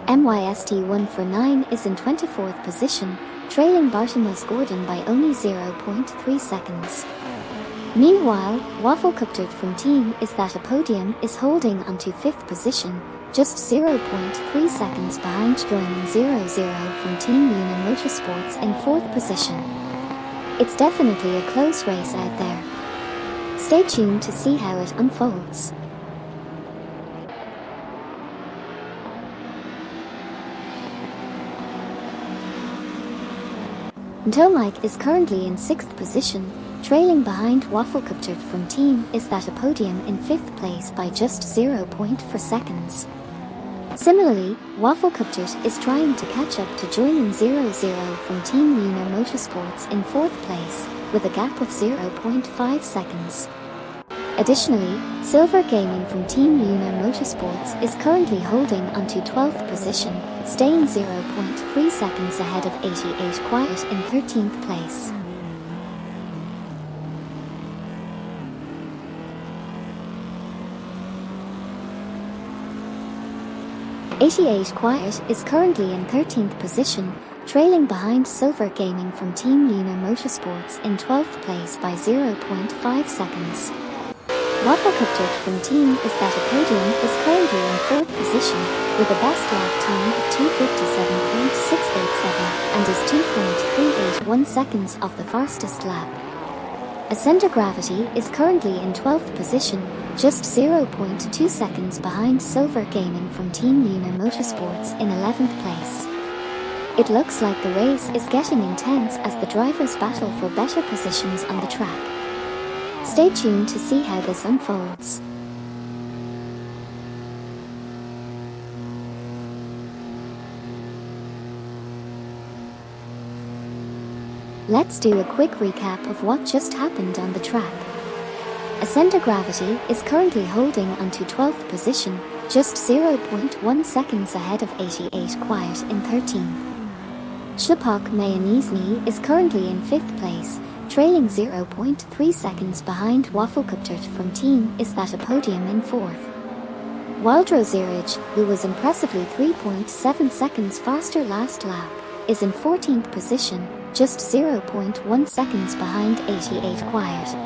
MYST149 is in 24th position, trailing Bartimos Gordon by only 0.3 seconds. Meanwhile, Wafflecuptert from Team Is That a Podium is holding onto 5th position, just 0.3 seconds behind Joyman 00 from Team Una Motorsports in 4th position. It's definitely a close race out there. Stay tuned to see how it unfolds. Ntomike is currently in 6th position, trailing behind Waffelkuptert from team is at a podium in 5th place by just 0.4 seconds. Similarly, Waffelkuptert is trying to catch up to Joyman 00 from Team Lunar Motorsports in 4th place, with a gap of 0.5 seconds. Additionally, Silver Gaming from Team Lunar Motorsports is currently holding onto 12th position, staying 0.3 seconds ahead of 88 Quiet in 13th place. Quiet is currently in 13th position, trailing behind Silver Gaming from Team Lunar Motorsports in 12th place by 0.5 seconds. Waffelkuptert from team is at a podium is currently in 4th position, with a best lap time of 2:57.687 and is 2.381 seconds off the fastest lap. Assetto Gravity is currently in 12th position, just 0.2 seconds behind Silver Gaming from Team Lunar Motorsports in 11th place. It looks like the race is getting intense as the drivers battle for better positions on the track. Stay tuned to see how this unfolds. Let's do a quick recap of what just happened on the track. Assetto Gravity is currently holding onto 12th position, just 0.1 seconds ahead of 88 Quiet in 13th. Spa Francorchamps is currently in 5th place, trailing 0.3 seconds behind Waffelkuptert from team is at a podium in 4th. Wildrosierich, who was impressively 3.7 seconds faster last lap, is in 14th position, just 0.1 seconds behind 88 Quiet.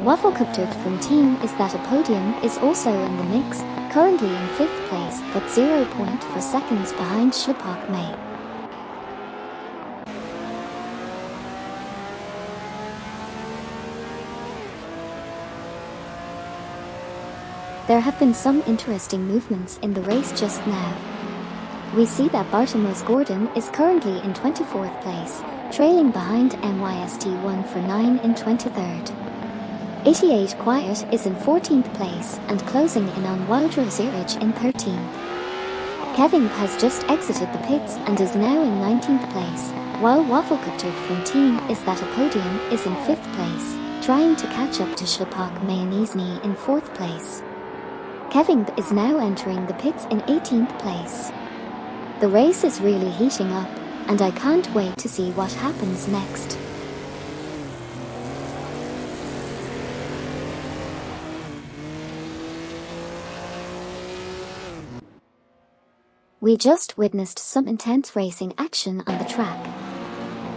Waffelkuptert from team is at a podium is also in the mix, currently in 5th place but 0.4 seconds behind Spa Francorchamps. There have been some interesting movements in the race just now. We see that Bartomeu Gordon is currently in 24th place, trailing behind MYST1 for 9 in 23rd. 88 Quiet is in 14th place and closing in on Wildrosierich in 13th. Kevin has just exited the pits and is now in 19th place, while Waffelkuptert from team is at a podium is in 5th place, trying to catch up to Spa Francorchamps in 4th place. Kevin is now entering the pits in 18th place. The race is really heating up, and I can't wait to see what happens next. We just witnessed some intense racing action on the track.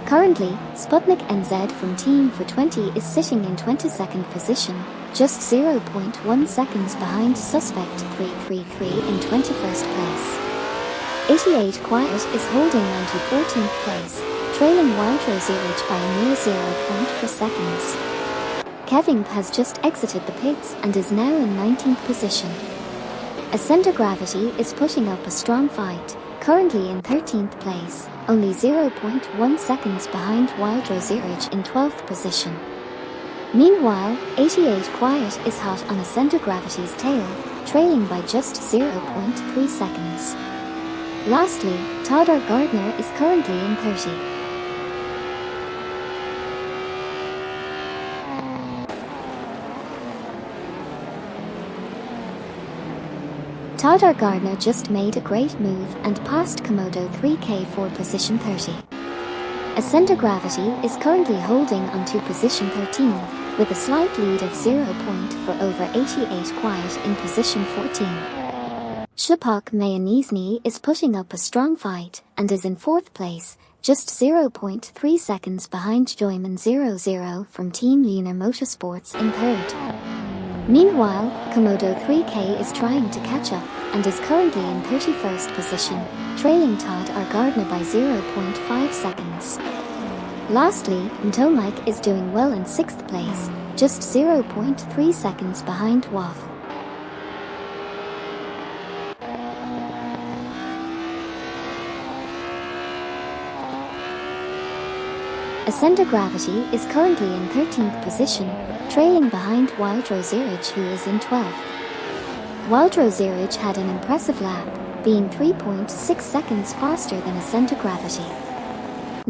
Currently, Sputnik NZ from Team for 20 is sitting in 22nd position, just 0.1 seconds behind Suspect 333 in 21st place. 88 Quiet is holding on to 14th place, trailing Wildrosierich by a mere 0.4 seconds. Kevin has just exited the pits and is now in 19th position. Assetto Gravity is putting up a strong fight, currently in 13th place, only 0.1 seconds behind Wildrosierich in 12th position. Meanwhile, 88 Quiet is hot on Assetto Gravity's tail, trailing by just 0.3 seconds. Lastly, Todor Gardner is currently in 30. Todor Gardner just made a great move and passed Komodo 3K for position 30. Assetto Gravity is currently holding onto position 13, with a slight lead of 0 point for over 88 Quiet in position 14. Spa Francorchamps is putting up a strong fight and is in 4th place, just 0.3 seconds behind Joyman 00 from Team Lunar Motorsports in 3rd. Meanwhile, Komodo 3K is trying to catch up and is currently in 31st position, trailing Todor Gardner by 0.5 seconds. Lastly, Ntomek is doing well in 6th place, just 0.3 seconds behind Waff. Assetto Gravity is currently in 13th position, trailing behind Wildro Zurich, who is in 12th. Wildro Zurich had an impressive lap, being 3.6 seconds faster than Assetto Gravity.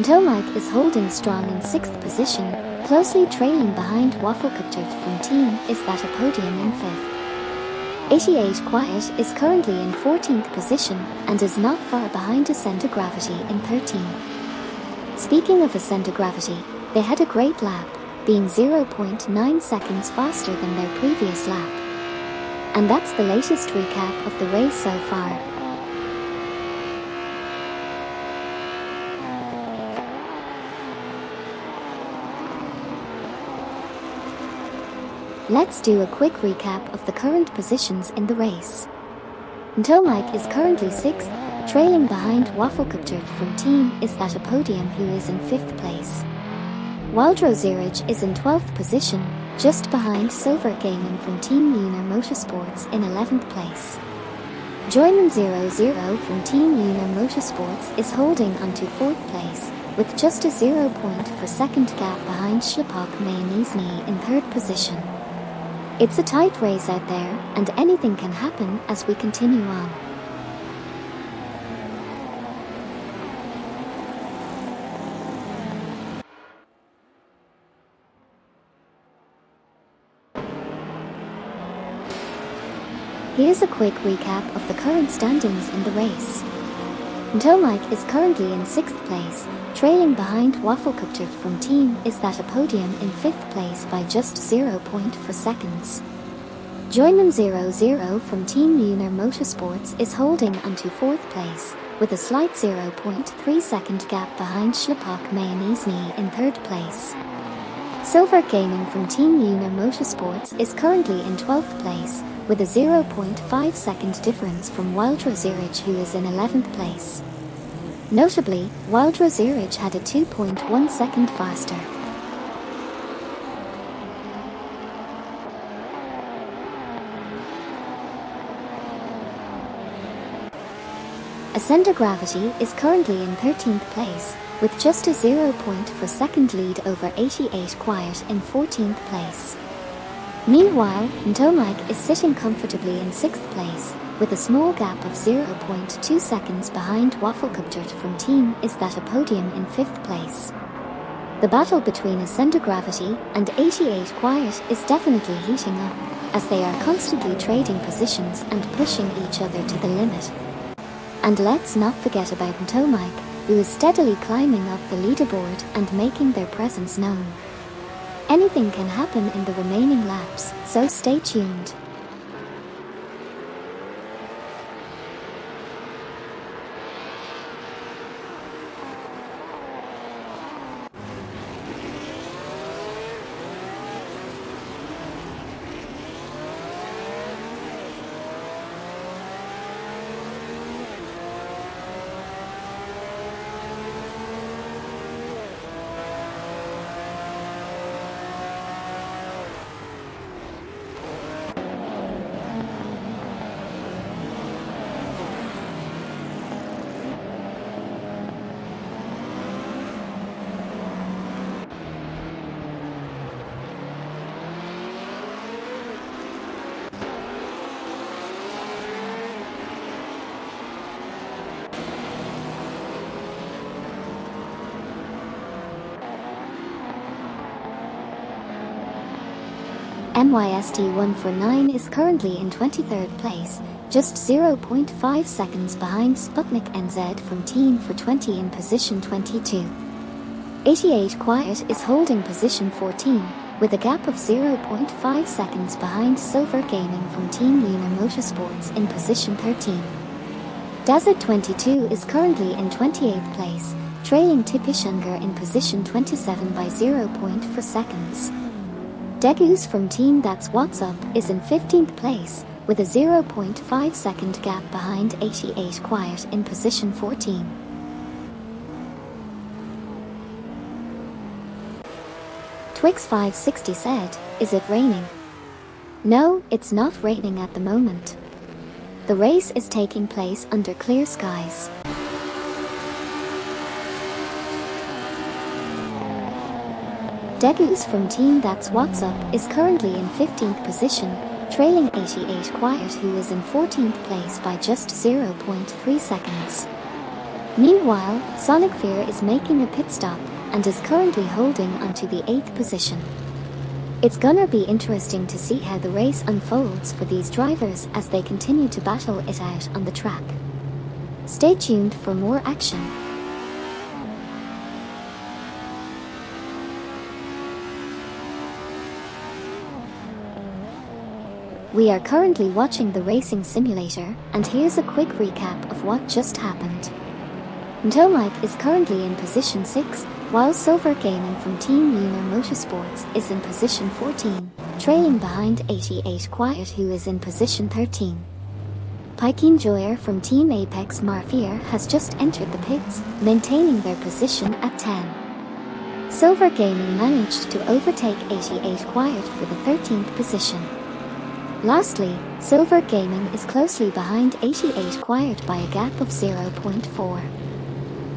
Tomac is holding strong in 6th position, closely trailing behind Waffelkuptert from Team is that a podium in 5th. 88 Quiet is currently in 14th position and is not far behind Assetto Gravity in 13th. Speaking of Assetto Gravity, they had a great lap, being 0.9 seconds faster than their previous lap. And that's the latest recap of the race so far. Let's do a quick recap of the current positions in the race. Tomac is currently 6th, trailing behind Waffelkuptert from Team is that a podium, who is in 5th place. Wildro Zurich is in 12th position, just behind Silver Gaming from Team Lunar Motorsports in 11th place. Joyman 00 from Team Lunar Motorsports is holding onto 4th place, with just a 0.4-second gap behind Spa Mayonnaise in 3rd position. It's a tight race out there, and anything can happen as we continue on. Here's a quick recap of the current standings in the race. Tomac is currently in 6th place, trailing behind Waffelkuptert from Team is that a podium in 5th place by just 0.4 seconds. Joyman 00 from Team Lunar Motorsports is holding onto 4th place, with a slight 0.3-second gap behind Schlepak Mayonnaise in 3rd place. Silver Gaming from Team Lunar Motorsports is currently in 12th place, with a 0.5-second difference from Wildro Zurich, who is in 11th place. Notably, Wildro Zurich had a 2.1 second faster. Assetto Gravity is currently in 13th place, with just a 0.4-second lead over 88 Quiet in 14th place. Meanwhile, Tomac is sitting comfortably in 6th place, with a small gap of 0.2 seconds behind Waffelkuptert from Team is that a podium in 5th place. The battle between Assetto Gravity and 88 Quiet is definitely heating up, as they are constantly trading positions and pushing each other to the limit. And let's not forget about Tomac, who is steadily climbing up the leaderboard and making their presence known. Anything can happen in the remaining laps, so stay tuned. MYST149 is currently in 23rd place, just 0.5 seconds behind Sputnik NZ from Team for 20 in position 22. 88 Quiet is holding position 14, with a gap of 0.5 seconds behind Silver Gaming from Team Lunar Motorsports in position 13. Dazit 22 is currently in 28th place, trailing Tipishungar in position 27 by 0.4 seconds. Degus from Team That's What's Up is in 15th place, with a 0.5 second gap behind 88 Quiet in position 14. Twix560 said, "Is it raining?" No, it's not raining at the moment. The race is taking place under clear skies. Degus from Team That's What's Up is currently in 15th position, trailing 88 Quiet, who is in 14th place by just 0.3 seconds. Meanwhile, Sonic Fear is making a pit stop and is currently holding onto the 8th position. It's gonna be interesting to see how the race unfolds for these drivers as they continue to battle it out on the track. Stay tuned for more action. We are currently watching the racing simulator, and here's a quick recap of what just happened. Ntomike is currently in position 6, while Silver Gaming from Team Lunar Motorsports is in position 14, trailing behind 88 Quiet, who is in position 13. Pikin Joyer from Team Apex Marfier has just entered the pits, maintaining their position at 10. Silver Gaming managed to overtake 88 Quiet for the 13th position. Lastly, Silver Gaming is closely behind 88 Quiet by a gap of 0.4.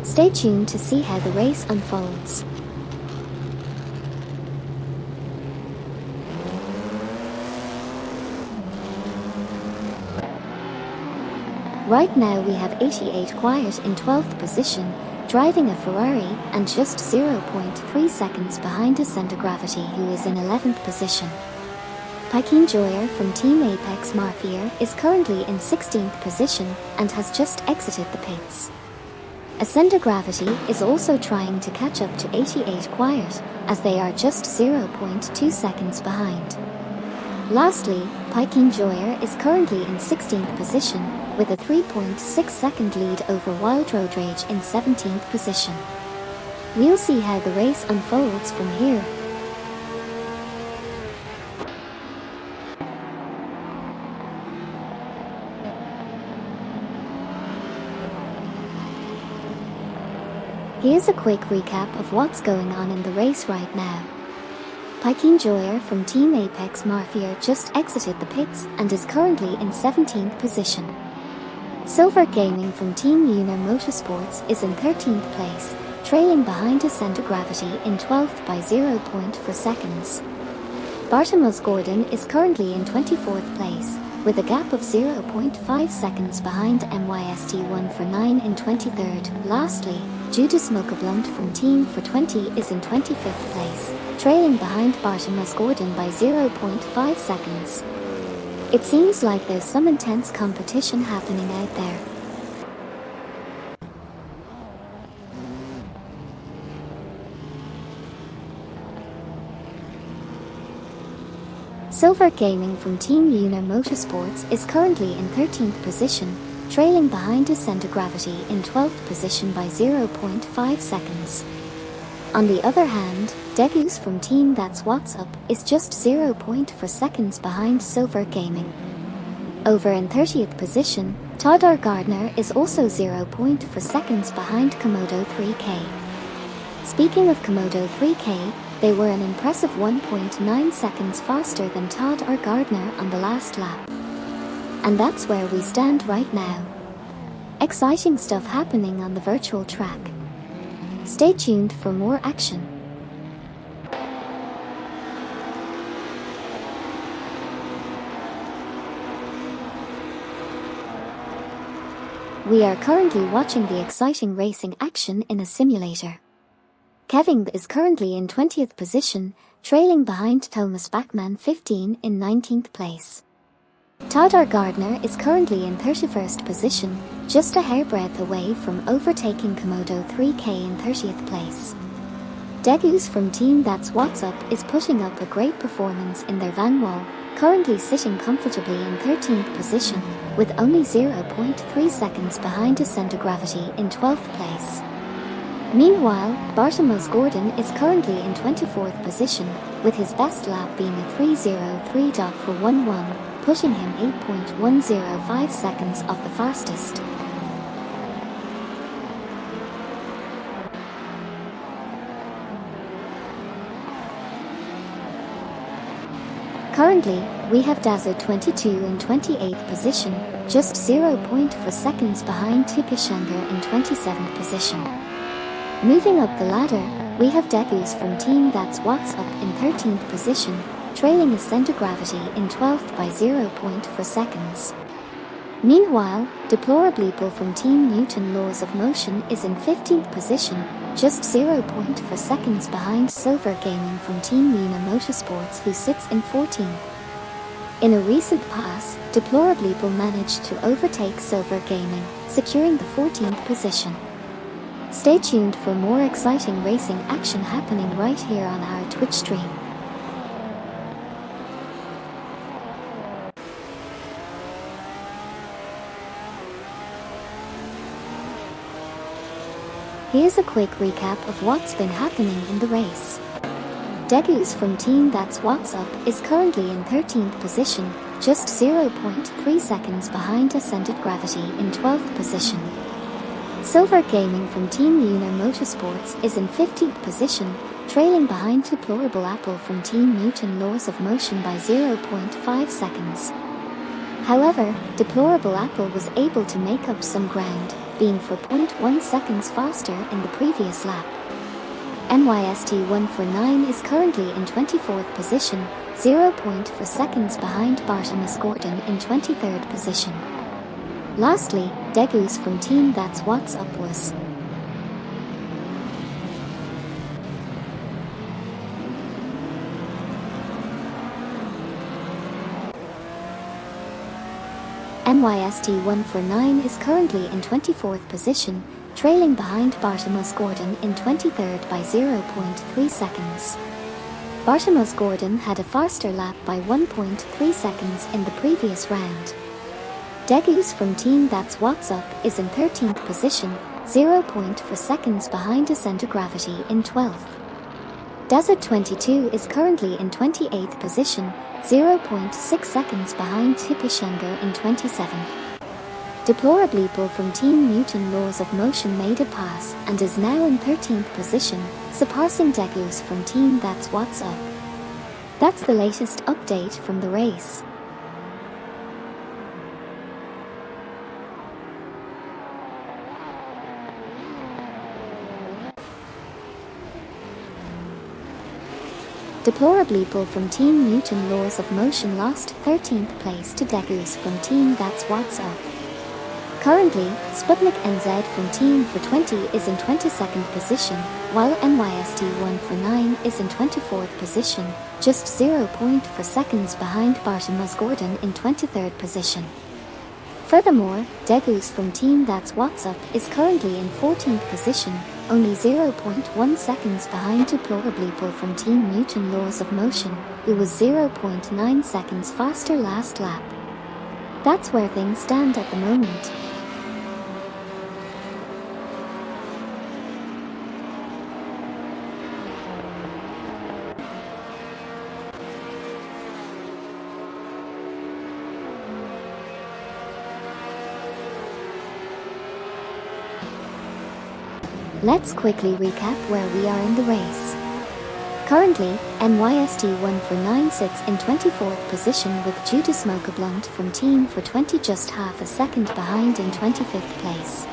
Stay tuned to see how the race unfolds. Right now we have 88 Quiet in 12th position, driving a Ferrari and just 0.3 seconds behind Assetto Corsa, who is in 11th position. Pikin Joyer from Team Apex Marfier is currently in 16th position and has just exited the pits. Assetto Corsa is also trying to catch up to 88 Quiet, as they are just 0.2 seconds behind. Lastly, Pikin Joyer is currently in 16th position, with a 3.6 second lead over Wild Road Rage in 17th position. We'll see how the race unfolds from here. Here's a quick recap of what's going on in the race right now. Pikin Joyer from Team Apex Marfier just exited the pits and is currently in 17th position. Silver Gaming from Team Lunar Motorsports is in 13th place, trailing behind Assetto Corsa in 12th by 0.4 seconds. Bartimaeus Gordon is currently in 24th place, with a gap of 0.5 seconds behind MYST1 for 9 in 23rd. Lastly, Judas Mokablund from Team for 20 is in 25th place, trailing behind Bartimaeus Gordon by 0.5 seconds. It seems like there's some intense competition happening out there. Silver Gaming from Team Lunar Motorsports is currently in 13th position, trailing behind Assetto Corsa in 12th position by 0.5 seconds. On the other hand, Degus from Team That's What's Up is just 0.4 seconds behind Silver Gaming. Over in 30th position, Todd R. Gardner is also 0.4 seconds behind Komodo 3K. Speaking of Komodo 3K, they were an impressive 1.9 seconds faster than Todd R. Gardner on the last lap. And that's where we stand right now. Exciting stuff happening on the virtual track. Stay tuned for more action. We are currently watching the exciting racing action in a simulator. Kevin is currently in 20th position, trailing behind Thomas Bachmann 15 in 19th place. Todd R. Gardner is currently in 31st position, just a hairbreadth away from overtaking Komodo 3K in 30th place. Degus from Team That's What's Up is putting up a great performance in their Van Wall, currently sitting comfortably in 13th position, with only 0.3 seconds behind Assetto Corsa in 12th place. Meanwhile, Bartimaeus Gordon is currently in 24th position, with his best lap being a 3:03.411, pushing him 8.105 seconds off the fastest. Currently, we have Dazzard 22 in 28th position, just 0.4 seconds behind Tupishanger in 27th position. Moving up the ladder, we have debuts from Team That's What's Up in 13th position, trailing a center gravity in 12th by 0.4 seconds. Meanwhile, Deplorably from Team Newton Laws of Motion is in 15th position, just 0.4 seconds behind Silver Gaming from Team Luna Motorsports, who sits in 14th. In a recent pass, Deplorably managed to overtake Silver Gaming, securing the 14th position. Stay tuned for more exciting racing action happening right here on our Twitch stream. Here's a quick recap of what's been happening in the race. Degus from Team That's What's Up is currently in 13th position, just 0.3 seconds behind Ascended Gravity in 12th position. Silver Gaming from Team Luna Motorsports is in 15th position, trailing behind Deplorable Apple from Team Newton Laws of Motion by 0.5 seconds. However, Deplorable Apple was able to make up some ground, being 4.1 seconds faster in the previous lap. NYST149 is currently in 24th position, 0.4 seconds behind Bartimus Gordon in 23rd position. Lastly, Degus from Team That's What's Up was NYST149 is currently in 24th position, trailing behind Bartimus Gordon in 23rd by 0.3 seconds. Bartimus Gordon had a faster lap by 1.3 seconds in the previous round. Degus from Team That's What's Up is in 13th position, 0.4 seconds behind Ascento Gravity in 12th. Desert 22 is currently in 28th position, 0.6 seconds behind Hippishanger in 27th. Deplorably from Team Newton Laws of Motion made a pass and is now in 13th position, surpassing Degus from Team That's What's Up. That's the latest update from the race. Deplorably from Team Newton Laws of Motion lost 13th place to Degus from Team That's What's Up. Currently, Sputnik NZ from Team for 20 is in 22nd position, while NYST149 is in 24th position, just 0.4 seconds behind Bartimus Gordon in 23rd position. Furthermore, Degus from Team That's What's Up is currently in 14th position, only 0.1 seconds behind Deplorably from Team Newton Laws of Motion, who was 0.9 seconds faster last lap. That's where things stand at the moment. Let's quickly recap where we are in the race. Currently, NYST149 sits in 24th position with Judas Mocha from Team for 20 just half a second behind in 25th place.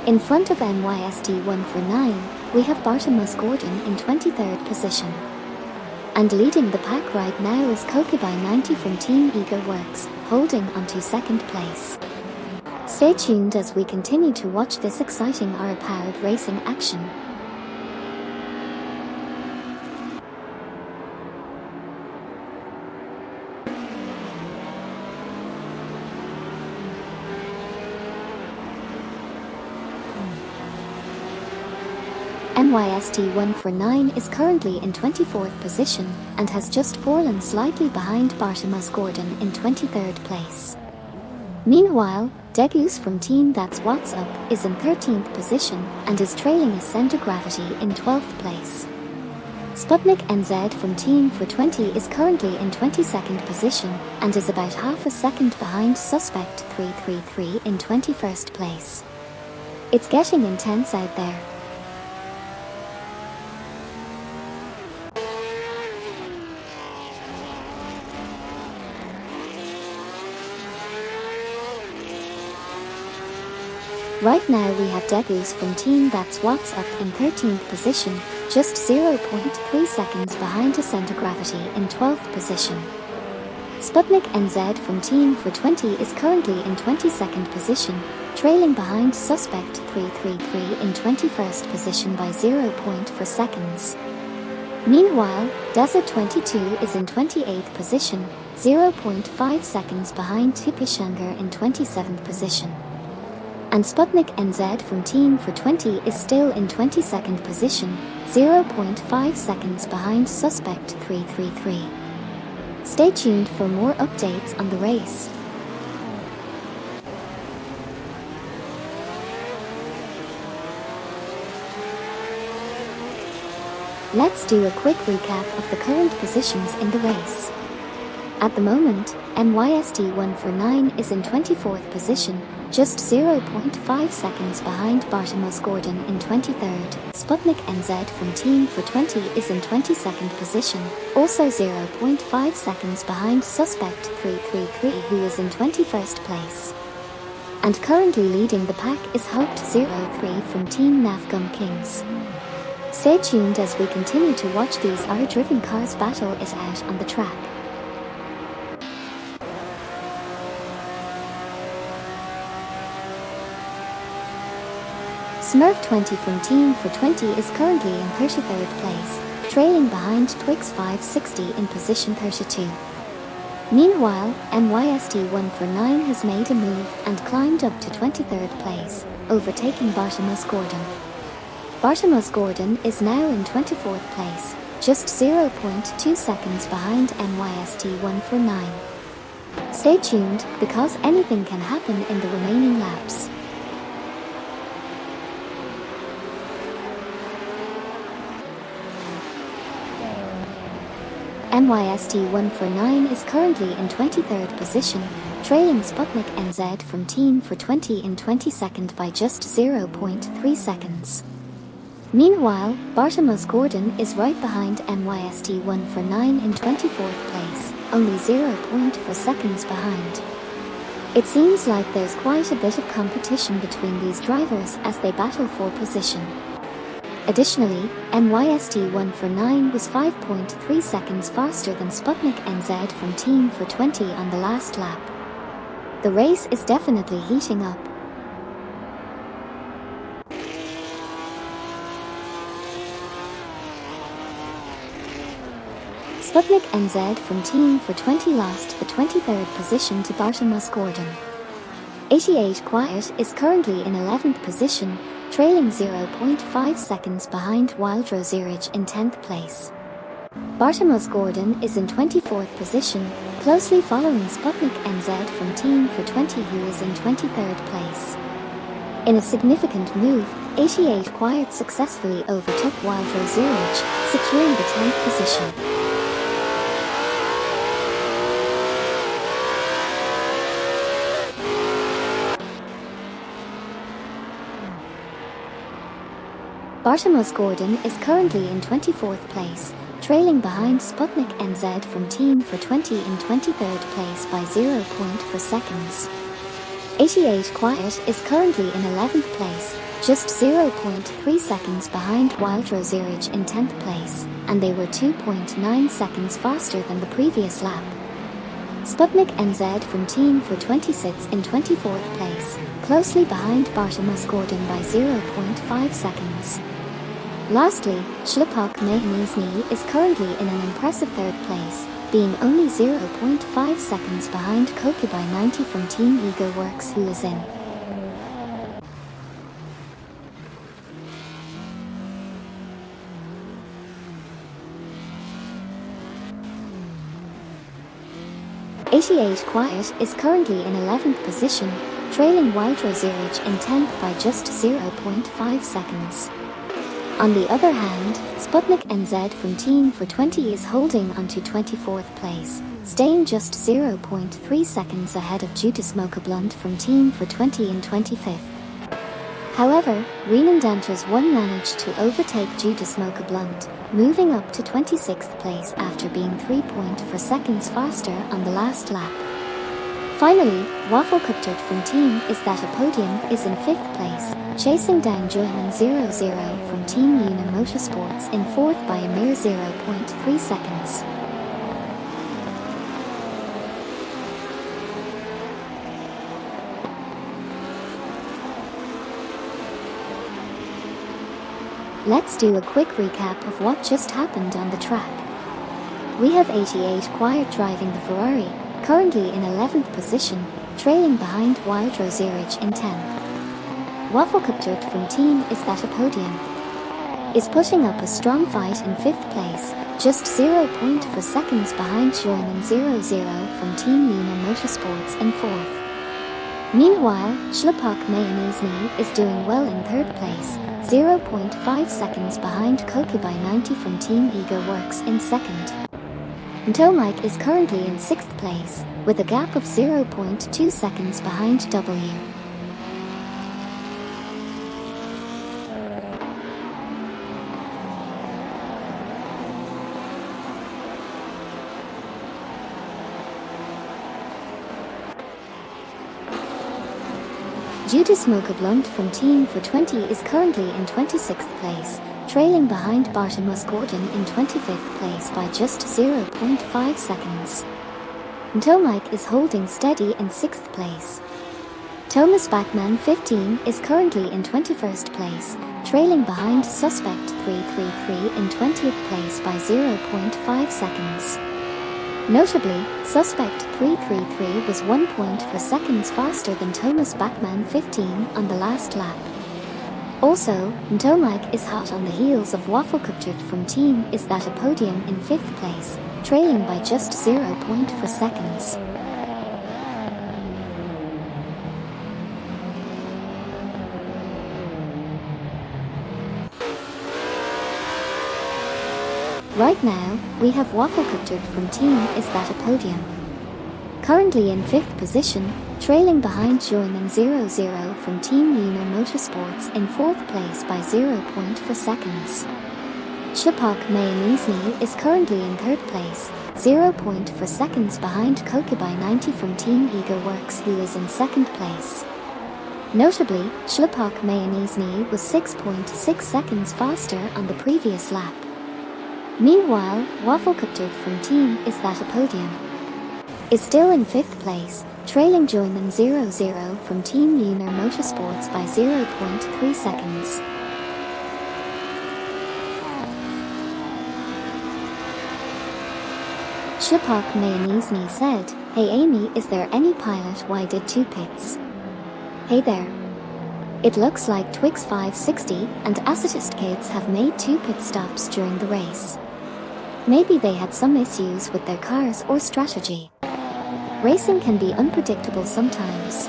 In front of NYST149, we have Bartimus Gordon in 23rd position. And leading the pack right now is Kokubai90 from Team Ego Works, holding onto second place. Stay tuned as we continue to watch this exciting R-powered racing action. NYST149 is currently in 24th position and has just fallen slightly behind Bartimus Gordon in 23rd place. Meanwhile, Degus from Team That's What's Up is in 13th position and is trailing Ascento Gravity in 12th place. Sputnik NZ from Team for 20 is currently in 22nd position and is about half a second behind Suspect 333 in 21st place. It's getting intense out there. Right now we have Degus from Team That's What's Up in 13th position, just 0.3 seconds behind Assetto Gravity in 12th position. Sputnik NZ from Team for 20 is currently in 22nd position, trailing behind Suspect 333 in 21st position by 0.4 seconds. Meanwhile, Desert 22 is in 28th position, 0.5 seconds behind Tupishanger in 27th position. And Sputnik NZ from Team for 20 is still in 22nd position, 0.5 seconds behind Suspect 333. Stay tuned for more updates on the race. Let's do a quick recap of the current positions in the race. At the moment, MYST149 is in 24th position, just 0.5 seconds behind Bartamos Gordon in 23rd. Sputnik NZ from Team for 20 is in 22nd position, also 0.5 seconds behind Suspect 333 who is in 21st place. And currently leading the pack is Hoped 03 from Team Navgum Kings. Stay tuned as we continue to watch these R-driven cars battle it out on the track. Smurf 20 from Team for 20 is currently in 33rd place, trailing behind Twix 560 in position 32. Meanwhile, MYST149 has made a move and climbed up to 23rd place, overtaking Bartamos Gordon. Bartamos Gordon is now in 24th place, just 0.2 seconds behind MYST149. Stay tuned, because anything can happen in the remaining laps. MYST149 is currently in 23rd position, trailing Sputnik NZ from Team for 20 in 22nd by just 0.3 seconds. Meanwhile, Bartamos Gordon is right behind MYST149 in 24th place, only 0.4 seconds behind. It seems like there's quite a bit of competition between these drivers as they battle for position. Additionally, MYST149 was 5.3 seconds faster than Sputnik NZ from Team for 20 on the last lap. The race is definitely heating up. Sputnik NZ from Team for 20 lost the 23rd position to Bartamos Gordon. 88 Quiet is currently in 11th position, trailing 0.5 seconds behind Wild Rosirage in 10th place. Bartamos Gordon is in 24th position, closely following Sputnik NZ from Team for 20 who is in 23rd place. In a significant move, 88 Quiet successfully overtook Wild Rosirage, securing the 10th position. Bartamos Gordon is currently in 24th place, trailing behind Sputnik NZ from Team for 20 in 23rd place by 0.4 seconds. 88 Quiet is currently in 11th place, just 0.3 seconds behind Wild Rosirage in 10th place, and they were 2.9 seconds faster than the previous lap. Sputnik NZ from Team for 20 sits in 24th place, closely behind Bartamos Gordon by 0.5 seconds. Lastly, Schlipak Mahanizny is currently in an impressive 3rd place, being only 0.5 seconds behind Kokubai 90 from Team Ego Works who is in 88 Quiet is currently in 11th position, trailing Wild Rosirage in 10th by just 0.5 seconds. On the other hand, Sputnik NZ from Team for 20 is holding onto 24th place, staying just 0.3 seconds ahead of Judas Mokablund from Team for 20 in 25th. However, Renan Dantas 1 managed to overtake Judas Mokablund, moving up to 26th place after being 3.4 seconds faster on the last lap. Finally, Waffelkuptert from Team is that a podium is in 5th place, chasing down Joyman 00 from Team Una Motorsports in 4th by a mere 0.3 seconds. Let's do a quick recap of what just happened on the track. We have 88 quiet driving the Ferrari, currently in 11th position, trailing behind Wildro Zurich in 10th. Waffelkuptert from Team is that a podium, is putting up a strong fight in 5th place, just 0.4 seconds behind Joyman 00 from Team Una Motorsports in 4th. Meanwhile, Schlepak Mayonesny is doing well in 3rd place, 0.5 seconds behind Kokubai 90 from Team Ego Works in 2nd. Tomac is currently in 6th place, with a gap of 0.2 seconds behind W. Judas Mokablund from Team for 20 is currently in 26th place, trailing behind Bartimus Gordon in 25th place by just 0.5 seconds. Tomac is holding steady in 6th place. Thomas Bachmann 15 is currently in 21st place, trailing behind Suspect 333 in 20th place by 0.5 seconds. Notably, Suspect 333 was 1.4 seconds faster than Thomas Bachmann 15 on the last lap. Also, Tomac is hot on the heels of Waffelkuptert from Team is that a podium in 5th place, trailing by just 0.4 seconds. Right now, we have Waffelkuptert from Team is that a podium, currently in 5th position, trailing behind Joyman 00 from Team Una Motorsports in 4th place by 0.4 seconds. Schlepak Mayonesny is currently in 3rd place, 0.4 seconds behind Kokubai 90 from Team Ego Works who is in 2nd place. Notably, Schlepak Mayonesny was 6.6 seconds faster on the previous lap. Meanwhile, Waffelkuptert from Team is that a podium, is still in 5th place, trailing Joyman 00 from Team Una Motorsports by 0.3 seconds. Schlepak Mayonesny said, "Hey Amy, is there any pilot why did 2 pits? Hey there. It looks like Twix 560 and Assetto kids have made 2 pit stops during the race. Maybe they had some issues with their cars or strategy. Racing can be unpredictable sometimes."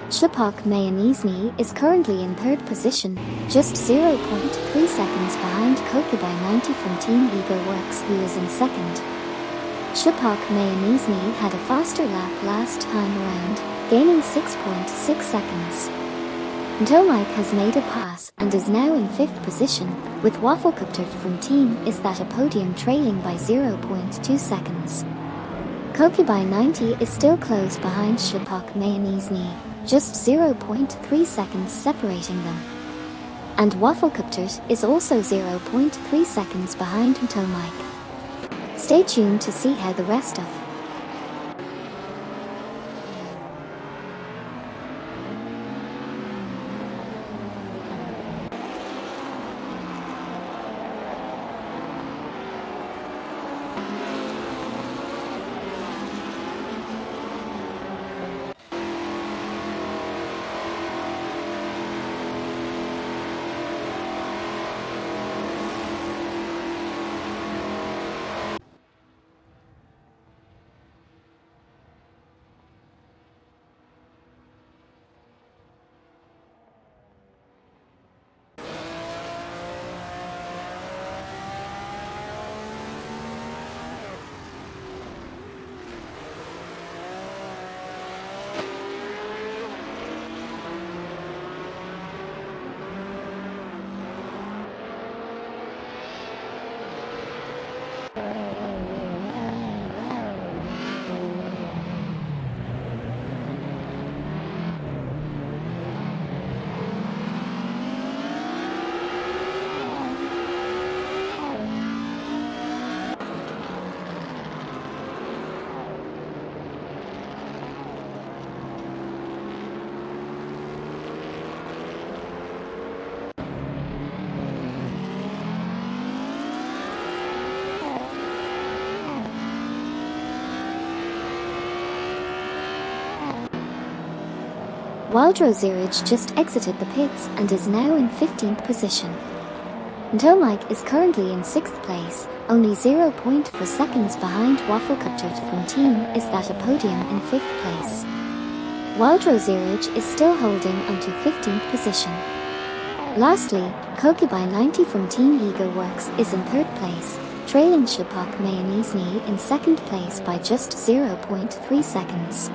Schlepak Mayonesny is currently in 3rd position, just 0.3 seconds behind Kokubai 90 from Team Ego Works who is in 2nd. Schlepak Mayonesny had a faster lap last time around, gaining 6.6 seconds. Tomac has made a pass and is now in 5th position, with Waffelkuptert from Team is that a podium trailing by 0.2 seconds. Kokubai 90 is still close behind Schlepak Mayonesny, just 0.3 seconds separating them. And Waffelkuptert is also 0.3 seconds behind Tomac. Stay tuned to see how the rest of while Drozerich just exited the pits and is now in 15th position. Tomac is currently in 6th place, only 0.4 seconds behind Waffelkuttert from Team Is That a Podium in 5th place, while Drozerich is still holding onto 15th position. Lastly, Kokubai 90 from Team Ego Works is in 3rd place, trailing Shlipak Mayonnaise in 2nd place by just 0.3 seconds.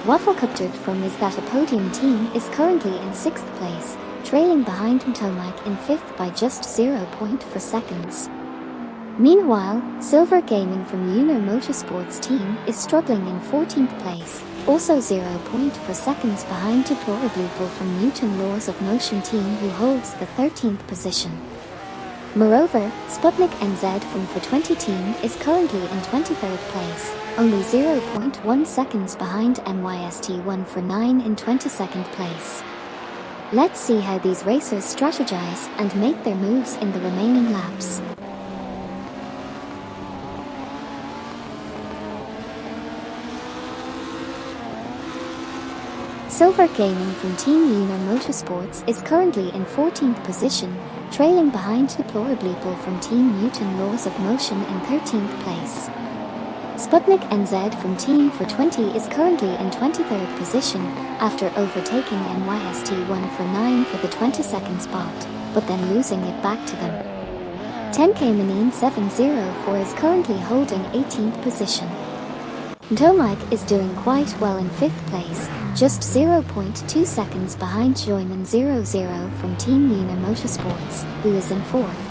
Waffelkuttert from Is That a Podium team is currently in 6th place, trailing behind Tomac in 5th by just 0.4 seconds. Meanwhile, Silver Gaming from Lunar Motorsports team is struggling in 14th place, also 0.4 seconds behind Deplorable from Newton Laws of Motion team who holds the 13th position. Moreover, Sputnik NZ from For20 team is currently in 23rd place, only 0.1 seconds behind MYST1 for 9 in 22nd place. Let's see how these racers strategize and make their moves in the remaining laps. Silver Gaming from Team Lunar Motorsports is currently in 14th position, trailing behind Deplorable from Team Newton Laws of Motion in 13th place. Sputnik NZ from Team For20 is currently in 23rd position, after overtaking MYST1 for 9 for the 22nd spot, but then losing it back to them. 10K Manin 704 is currently holding 18th position. Tomac is doing quite well in 5th place, just 0.2 seconds behind Joyman 00 from Team Lunar Motorsports, who is in 4th.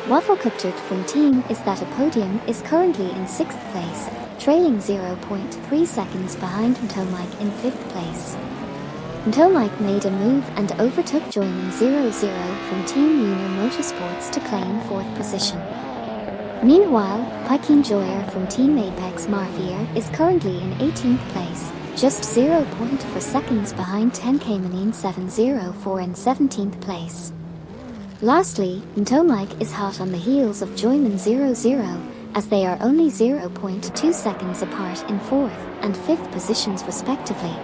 Waffelkuttert from Team Is That a Podium is currently in 6th place, trailing 0.3 seconds behind Tomac in 5th place. Tomac made a move and overtook Joyman 00 from Team Lunar Motorsports to claim 4th position. Meanwhile, Paikin Joyer from Team Apex Marfier is currently in 18th place, just 0.4 seconds behind 10K Manin 704 in 17th place. Lastly, Tomac is hot on the heels of Joyman 00, as they are only 0.2 seconds apart in 4th and 5th positions respectively.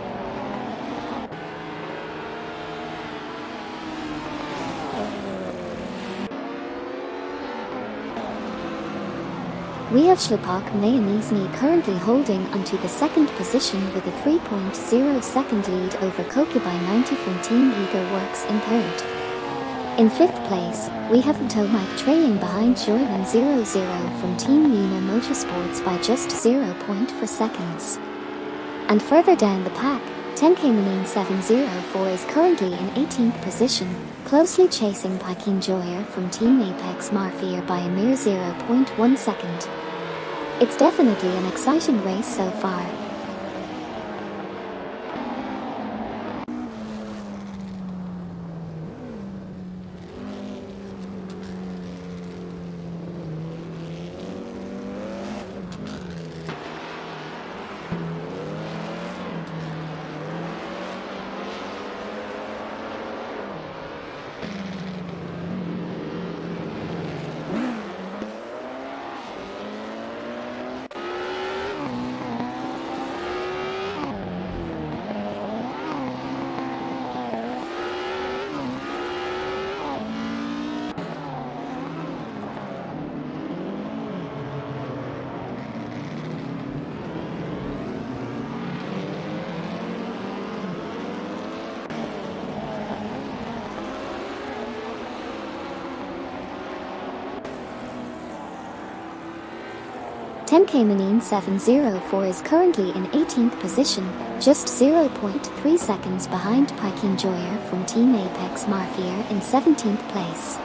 We have Shlipak Mayonnaise currently holding onto the 2nd position with a 3.0 second lead over Kokubai 90 from Team Ego Works in 3rd. In 5th place, we have Tomac trailing behind Joyman 00 from Team Lunar Motorsports by just 0.4 seconds. And further down the pack, 10K Manin 704 is currently in 18th position, closely chasing Paikin Joyer from Team Apex Marfier by a mere 0.1 second. It's definitely an exciting race so far. Manin 704 is currently in 18th position, just 0.3 seconds behind Paikin Joyer from Team Apex Marfier in 17th place.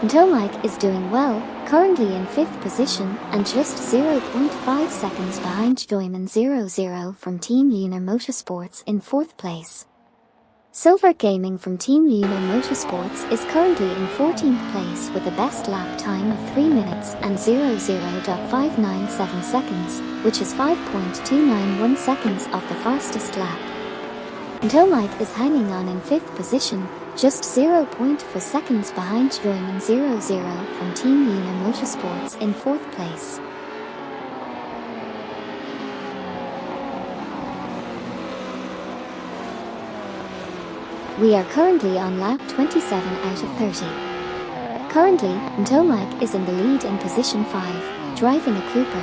Tomac is doing well, currently in 5th position and just 0.5 seconds behind Joyman 00 from Team Lunar Motorsports in 4th place. Silver Gaming from Team Luna Motorsports is currently in 14th place with a best lap time of 3 minutes and 00.597 seconds, which is 5.291 seconds off the fastest lap. Tomike is hanging on in 5th position, just 0.4 seconds behind Joyman 00 from Team Luna Motorsports in 4th place. We are currently on lap 27 out of 30. Currently, Tomike is in the lead in position 5, driving a Cooper.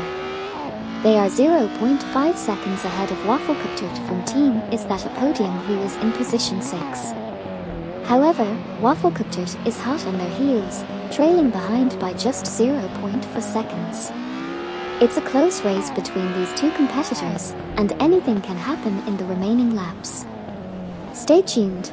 They are 0.5 seconds ahead of Wafflecuptert from Team Is That a Podium, who is in position 6. However, Wafflecuptert is hot on their heels, trailing behind by just 0.4 seconds. It's a close race between these two competitors, and anything can happen in the remaining laps. Stay tuned.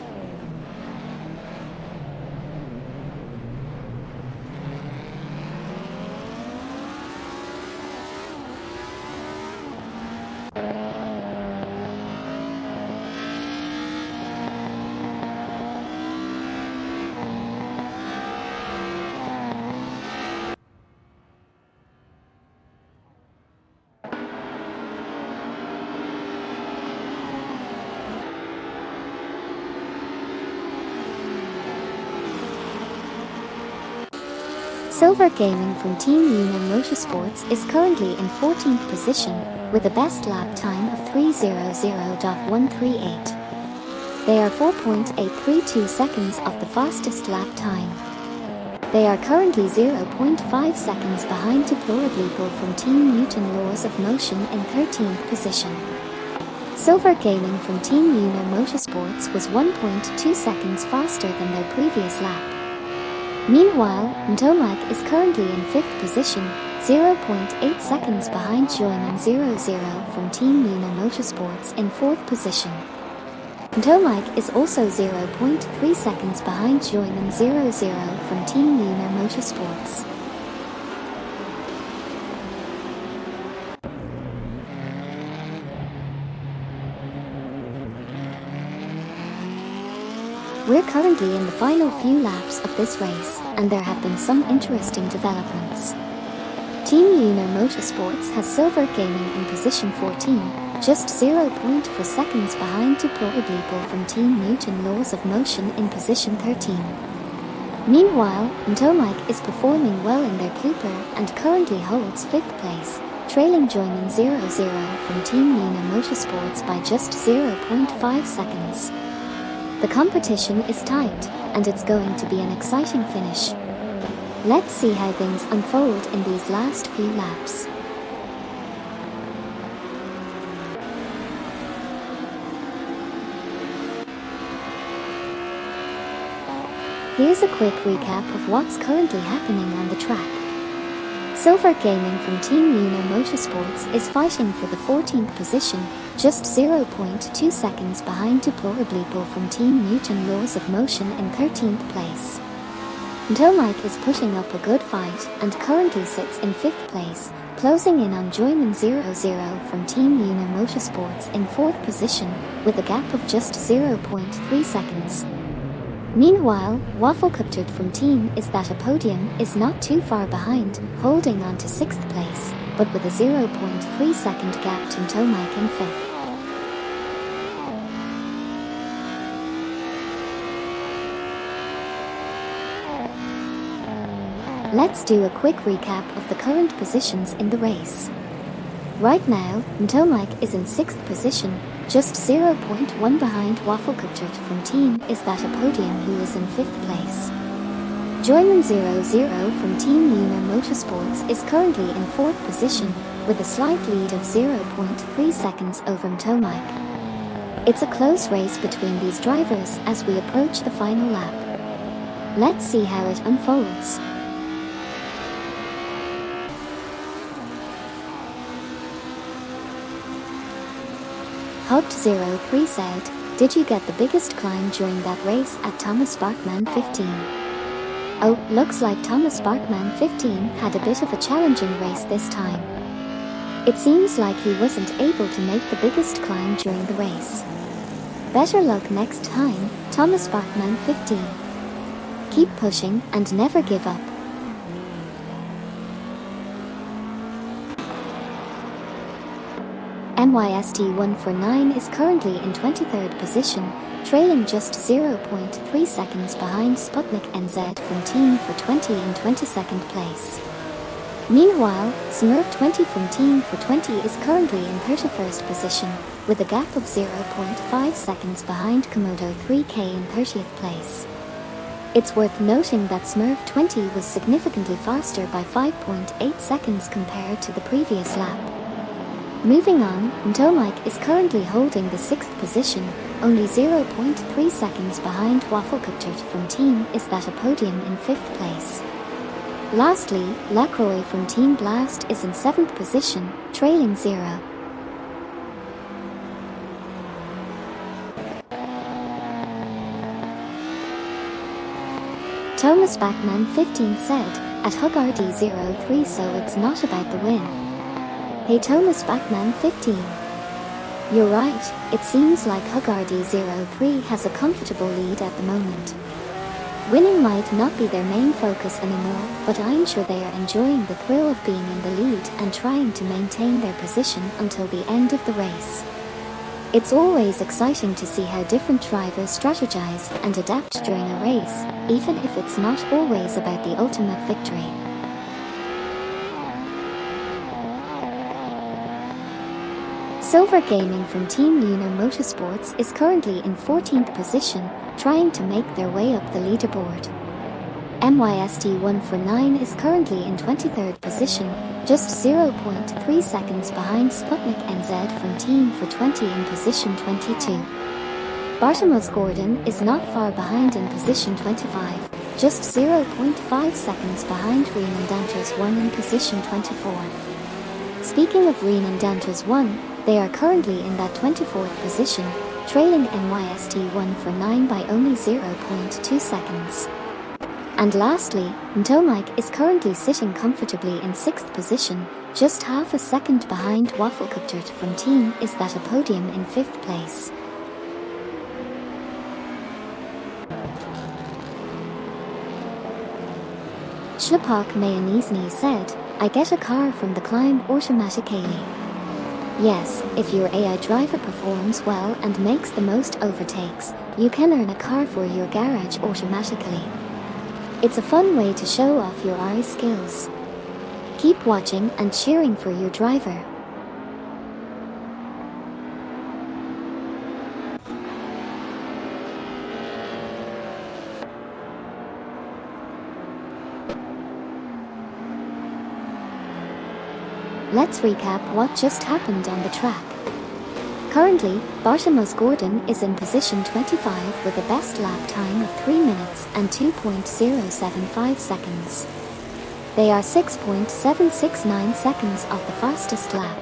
Silver Gaming from Team Luna Motorsports is currently in 14th position with a best lap time of 3:00.138. They are 4.832 seconds off the fastest lap time. They are currently 0.5 seconds behind Deplorably from Team Newton Laws of Motion in 13th position. Silver Gaming from Team Luna Motorsports was 1.2 seconds faster than their previous lap. Meanwhile, Tomike is currently in 5th position, 0.8 seconds behind Joyman 00 from Team Luna Motorsports in 4th position. Tomike is also 0.3 seconds behind Joyman 00 from Team Luna Motorsports. We're currently in the final few laps of this race, and there have been some interesting developments. Team Luna Motorsports has Silver Gaming in position 14, just 0.4 seconds behind Deplorably from Team Newton Laws of Motion in position 13. Meanwhile, Tomike is performing well in their Cooper and currently holds 5th place, trailing Joyman 00 from Team Luna Motorsports by just 0.5 seconds. The competition is tight, and it's going to be an exciting finish. Let's see how things unfold in these last few laps. Here's a quick recap of what's currently happening on the track. Silver Gaming from Team Luna Motorsports is fighting for the 14th position, just 0.2 seconds behind Deplorably from Team Newton Laws of Motion in 13th place. Tomike is putting up a good fight and currently sits in 5th place, closing in on Joyman 00 from Team Luna Motorsports in 4th position with a gap of just 0.3 seconds. Meanwhile, Wafflecuptert from Team Is That a Podium is not too far behind, holding on to 6th place, but with a 0.3 second gap to Tomike in 5th. Let's do a quick recap of the current positions in the race. Right now, Tomike is in 6th position, just 0.1 behind Wafflecuptert from Team Is That a Podium, who is in 5th place. Joyman 00 from Team Luna Motorsports is currently in 4th position, with a slight lead of 0.3 seconds over Tomike. It's a close race between these drivers as we approach the final lap. Let's see how it unfolds. Hot03 said, "Did you get the biggest climb during that race at Thomas Bachmann 15? Oh, looks like Thomas Bachmann 15 had a bit of a challenging race this time. It seems like he wasn't able to make the biggest climb during the race. Better luck next time, Thomas Bachmann 15. Keep pushing and never give up. MYST149 is currently in 23rd position, trailing just 0.3 seconds behind Sputnik NZ from Team for 20 in 22nd place. Meanwhile, Smurf 20 from Team for 20 is currently in 31st position, with a gap of 0.5 seconds behind Komodo 3K in 30th place. It's worth noting that Smurf 20 was significantly faster by 5.8 seconds compared to the previous lap. Moving on, Ntomike is currently holding the 6th position, only 0.3 seconds behind Waffelkuttert from Team is at a podium in 5th place. Lastly, Lacroix from Team Blast is in 7th position, trailing 0. Thomas Bachmann 15 said, at Hugardi 03 so it's not about the win. Hey Thomas Bachmann 15. You're right, it seems like Hugardi 03 has a comfortable lead at the moment. Winning might not be their main focus anymore, but I'm sure they are enjoying the thrill of being in the lead and trying to maintain their position until the end of the race. It's always exciting to see how different drivers strategize and adapt during a race, even if it's not always about the ultimate victory. Silver Gaming from Team Lunar Motorsports is currently in 14th position, trying to make their way up the leaderboard. MYST149 is currently in 23rd position, just 0.3 seconds behind Sputnik NZ from Team for 20 in position 22. Bartamos Gordon is not far behind in position 25, just 0.5 seconds behind Renan Dantas 1 in position 24. Speaking of Renan Dantas 1, they are currently in that 24th position, trailing MYST149 by only 0.2 seconds. And lastly, Ntomike is currently sitting comfortably in 6th position, just half a second behind Waffelkuttert from Team is at a podium in 5th place. Shlupak Mayanizny said, I get a car from the climb automatically. Yes, if your AI driver performs well and makes the most overtakes, you can earn a car for your garage automatically. It's a fun way to show off your AI skills. Keep watching and cheering for your driver. Let's recap what just happened on the track. Currently, Bartamos Gordon is in position 25 with a best lap time of 3 minutes and 2.075 seconds. They are 6.769 seconds off the fastest lap.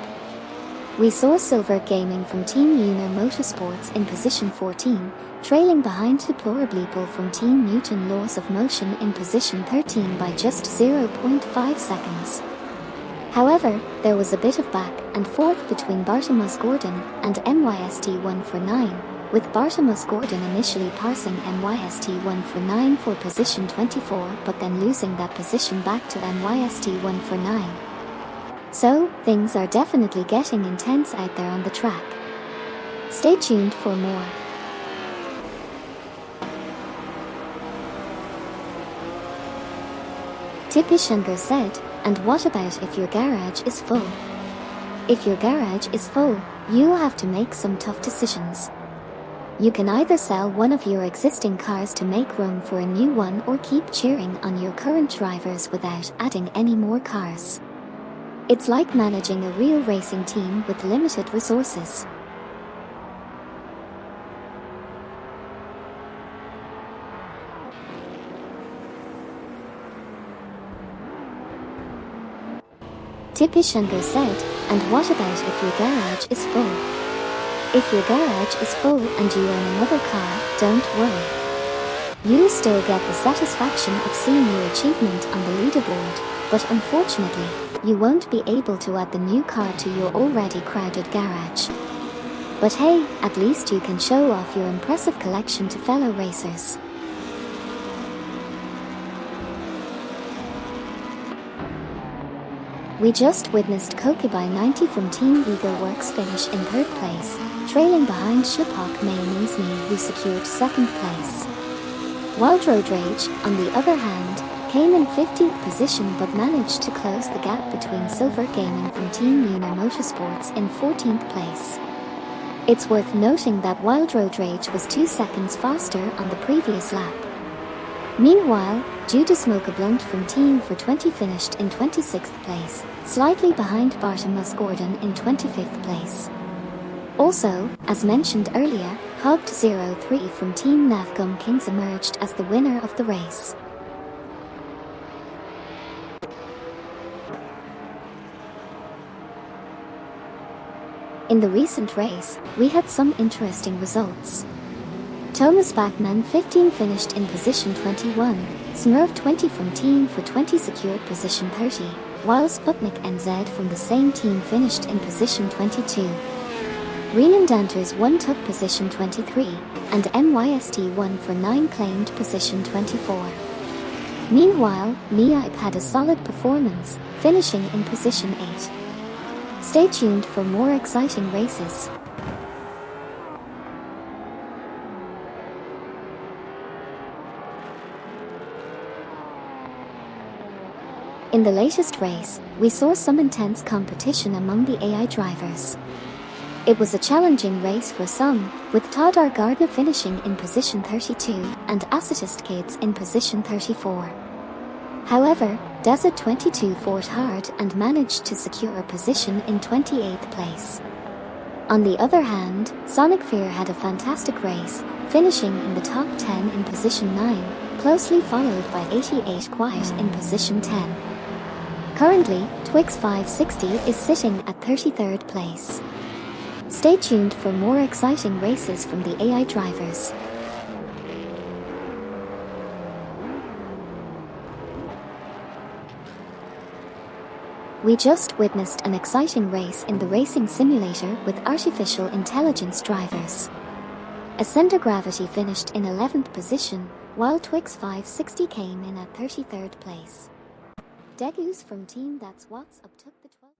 We saw Silver Gaming from Team Lunar Motorsports in position 14, trailing behind Deplorableeple from Team Newton Laws of Motion in position 13 by just 0.5 seconds. However, there was a bit of back and forth between Bartamos Gordon and MYST149, with Bartamos Gordon initially passing MYST149 for position 24 but then losing that position back to MYST149. So, things are definitely getting intense out there on the track. Stay tuned for more. Tipishenko said, and what about if your garage is full? If your garage is full, you have to make some tough decisions. You can either sell one of your existing cars to make room for a new one or keep cheering on your current drivers without adding any more cars. It's like managing a real racing team with limited resources. Tipishenko said, and what about if your garage is full? If your garage is full and you own another car, don't worry. You'll still get the satisfaction of seeing your achievement on the leaderboard, but unfortunately, you won't be able to add the new car to your already crowded garage. But hey, at least you can show off your impressive collection to fellow racers. We just witnessed Kokibai 90 from Team Eagle Works finish in 3rd place, trailing behind Schlipak Mayonnaise who secured 2nd place. Wildroad Rage, on the other hand, came in 15th position but managed to close the gap between Silver Gaming from Team Luna Motorsports in 14th place. It's worth noting that Wildroad Rage was 2 seconds faster on the previous lap. Meanwhile, Judah Smoke Blunt from Team for 20 finished in 26th place, slightly behind Bartimus Gordon in 25th place. Also, as mentioned earlier, Hugged 03 from Team Navgum Kings emerged as the winner of the race. In the recent race, we had some interesting results. Thomas Bachmann 15 finished in position 21, Smurf 20 from Team for 20 secured position 30, while Sputnik NZ from the same team finished in position 22. Renan Danters 1 took position 23, and MYST 1 for 9 claimed position 24. Meanwhile, Miaip had a solid performance, finishing in position 8. Stay tuned for more exciting races. In the latest race, we saw some intense competition among the AI drivers. It was a challenging race for some, with Todd R. Gardner finishing in position 32 and Assetist Kids in position 34. However, Desert 22 fought hard and managed to secure a position in 28th place. On the other hand, Sonic Fear had a fantastic race, finishing in the top 10 in position 9, closely followed by 88 Quiet in position 10. Currently, Twix 560 is sitting at 33rd place. Stay tuned for more exciting races from the AI drivers. We just witnessed an exciting race in the racing simulator with artificial intelligence drivers. Ascender Gravity finished in 11th position, while Twix 560 came in at 33rd place. Degus from Team That's What's Up took